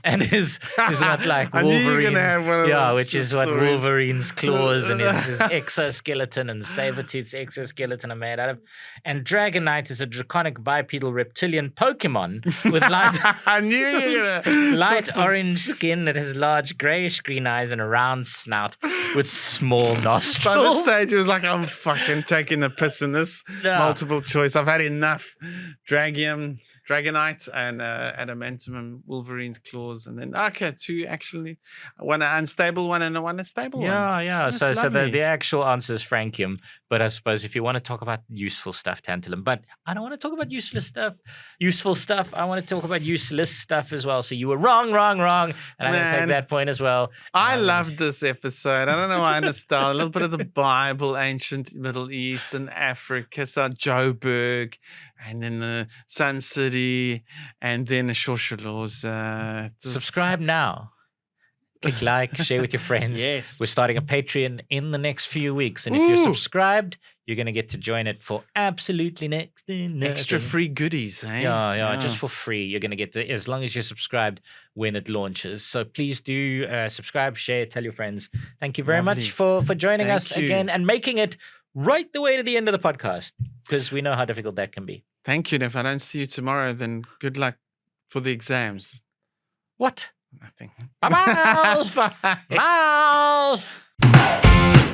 And is what like Wolverine. Yeah, which is what Wolverine's claws and his exoskeleton and Sabretooth's exoskeleton are made out of. And Dragonite is a draconic bipedal reptilian Pokemon with light, I knew you were gonna light orange skin that has large grayish green eyes and a round snout with small nostrils. By this stage, it was like, I'm fucking taking the piss in this multiple choice. I've had enough. Dragonite and Adamantium and Wolverine's claws. And then, two actually. One an unstable one and one a stable one. Yeah. That's So lovely. the actual answer is francium. But I suppose if you want to talk about useful stuff, tantalum. But I don't want to talk about useful stuff. I want to talk about useless stuff as well. So you were wrong. And I'm going to take that point as well. I loved this episode. I don't know why I understand. A little bit of the Bible, ancient Middle East and Africa. So Joburg, and then the Sun City, and then the Shosholoza. Subscribe now. Click like, share with your friends. Yes. We're starting a Patreon in the next few weeks. And if you're subscribed, you're going to get to join it for absolutely next Extra free goodies, eh? Yeah, just for free. You're going to get to, as long as you're subscribed when it launches. So please do subscribe, share, tell your friends. Thank you very much for joining us again and making it right the way to the end of the podcast, because we know how difficult that can be. Thank you. And if I don't see you tomorrow, then good luck for the exams. What? Nothing. Bye-bye. Bye. Bye.